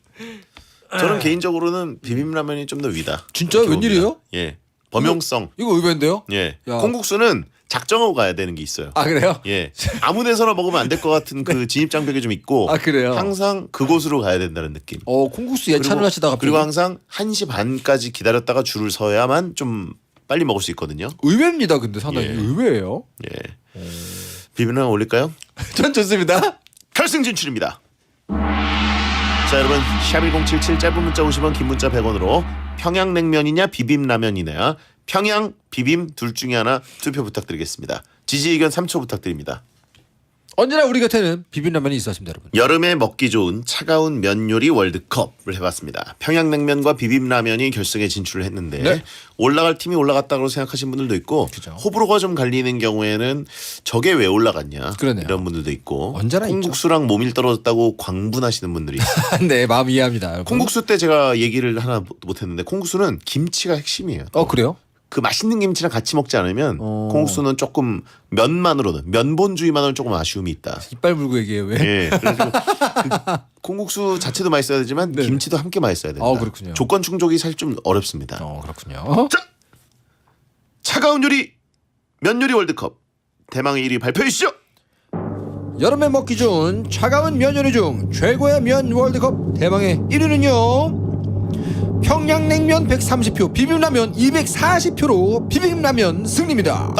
Speaker 1: 저는 개인적으로는 비빔라면이 좀 더 위다.
Speaker 5: 진짜요?
Speaker 1: 이렇게
Speaker 5: 웬일이에요?
Speaker 1: 봅니다. 예. 범용성.
Speaker 5: 이거 의외인데요?
Speaker 1: 예.
Speaker 5: 야.
Speaker 1: 콩국수는 작정하고 가야 되는 게 있어요.
Speaker 5: 아 그래요?
Speaker 1: 예. 아무 데서나 먹으면 안 될 것 같은 그 진입장벽이 좀 있고.
Speaker 5: 아, 그래요?
Speaker 1: 항상 그곳으로 가야 된다는 느낌.
Speaker 5: 콩국수 예찬을 하시다가
Speaker 1: 그리고 항상 1시 반까지 기다렸다가 줄을 서야만 좀 빨리 먹을 수 있거든요.
Speaker 5: 의외입니다. 근데 상당히
Speaker 1: 예.
Speaker 5: 의외예요.
Speaker 1: 예. 비빔라면 올릴까요?
Speaker 5: 전 좋습니다.
Speaker 1: 결승 진출입니다. 자, 여러분 샵1077 짧은 문자 50원 긴 문자 100원으로 평양냉면이냐 비빔라면이냐 평양 비빔 둘 중에 하나 투표 부탁드리겠습니다. 지지 의견 3초 부탁드립니다.
Speaker 5: 언제나 우리 곁에는 비빔라면이 있었습니다, 여러분.
Speaker 1: 여름에 먹기 좋은 차가운 면 요리 월드컵을 해봤습니다. 평양냉면과 비빔라면이 결승에 진출을 했는데
Speaker 5: 네.
Speaker 1: 올라갈 팀이 올라갔다고 생각하시는 분들도 있고
Speaker 5: 그죠.
Speaker 1: 호불호가 좀 갈리는 경우에는 저게 왜 올라갔냐
Speaker 5: 그러네요.
Speaker 1: 이런 분들도 있고
Speaker 5: 언제나 있죠.
Speaker 1: 콩국수랑 모밀 떨어졌다고 광분하시는 분들이 있어요.
Speaker 5: 네, 마음 이해합니다. 여러분.
Speaker 1: 콩국수 때 제가 얘기를 하나 못했는데 콩국수는 김치가 핵심이에요.
Speaker 5: 그래요?
Speaker 1: 그 맛있는 김치랑 같이 먹지 않으면 콩국수는 조금 면만으로는 면본주의만으로는 조금 아쉬움이 있다.
Speaker 5: 이빨 물고 얘기해요, 왜?
Speaker 1: 예. 그래서 그 콩국수 자체도 맛있어야 되지만
Speaker 5: 네네.
Speaker 1: 김치도 함께 맛있어야 된다.
Speaker 5: 그렇군요.
Speaker 1: 조건 충족이 사실 좀 어렵습니다.
Speaker 5: 그렇군요.
Speaker 1: 차가운 요리 면 요리 월드컵 대망의 1위 발표해 주시죠.
Speaker 5: 여름에 먹기 좋은 차가운 면 요리 중 최고의 면 월드컵 대망의 1위는요. 평양냉면 130표, 비빔라면 240표로 비빔라면 승리입니다.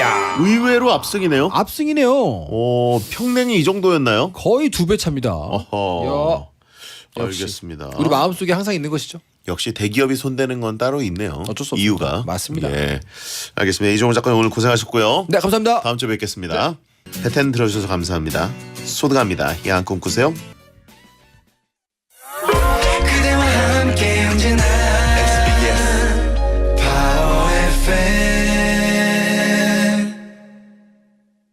Speaker 5: 야,
Speaker 1: 의외로 압승이네요.
Speaker 5: 압승이네요.
Speaker 1: 평냉이 이 정도였나요?
Speaker 5: 거의 2배 차입니다.
Speaker 1: 어허.
Speaker 5: 야, 역시.
Speaker 1: 알겠습니다.
Speaker 5: 우리 마음속에 항상 있는 것이죠.
Speaker 1: 역시 대기업이 손대는 건 따로 있네요.
Speaker 5: 어쩔 수 없습니다.
Speaker 1: 이유가.
Speaker 5: 맞습니다.
Speaker 1: 예. 알겠습니다. 이종훈 작가님 오늘 고생하셨고요.
Speaker 5: 네, 감사합니다.
Speaker 1: 다음 주에 뵙겠습니다. 패텐 들어주셔서 감사합니다. 소등합니다. 야한 꿈 꾸세요.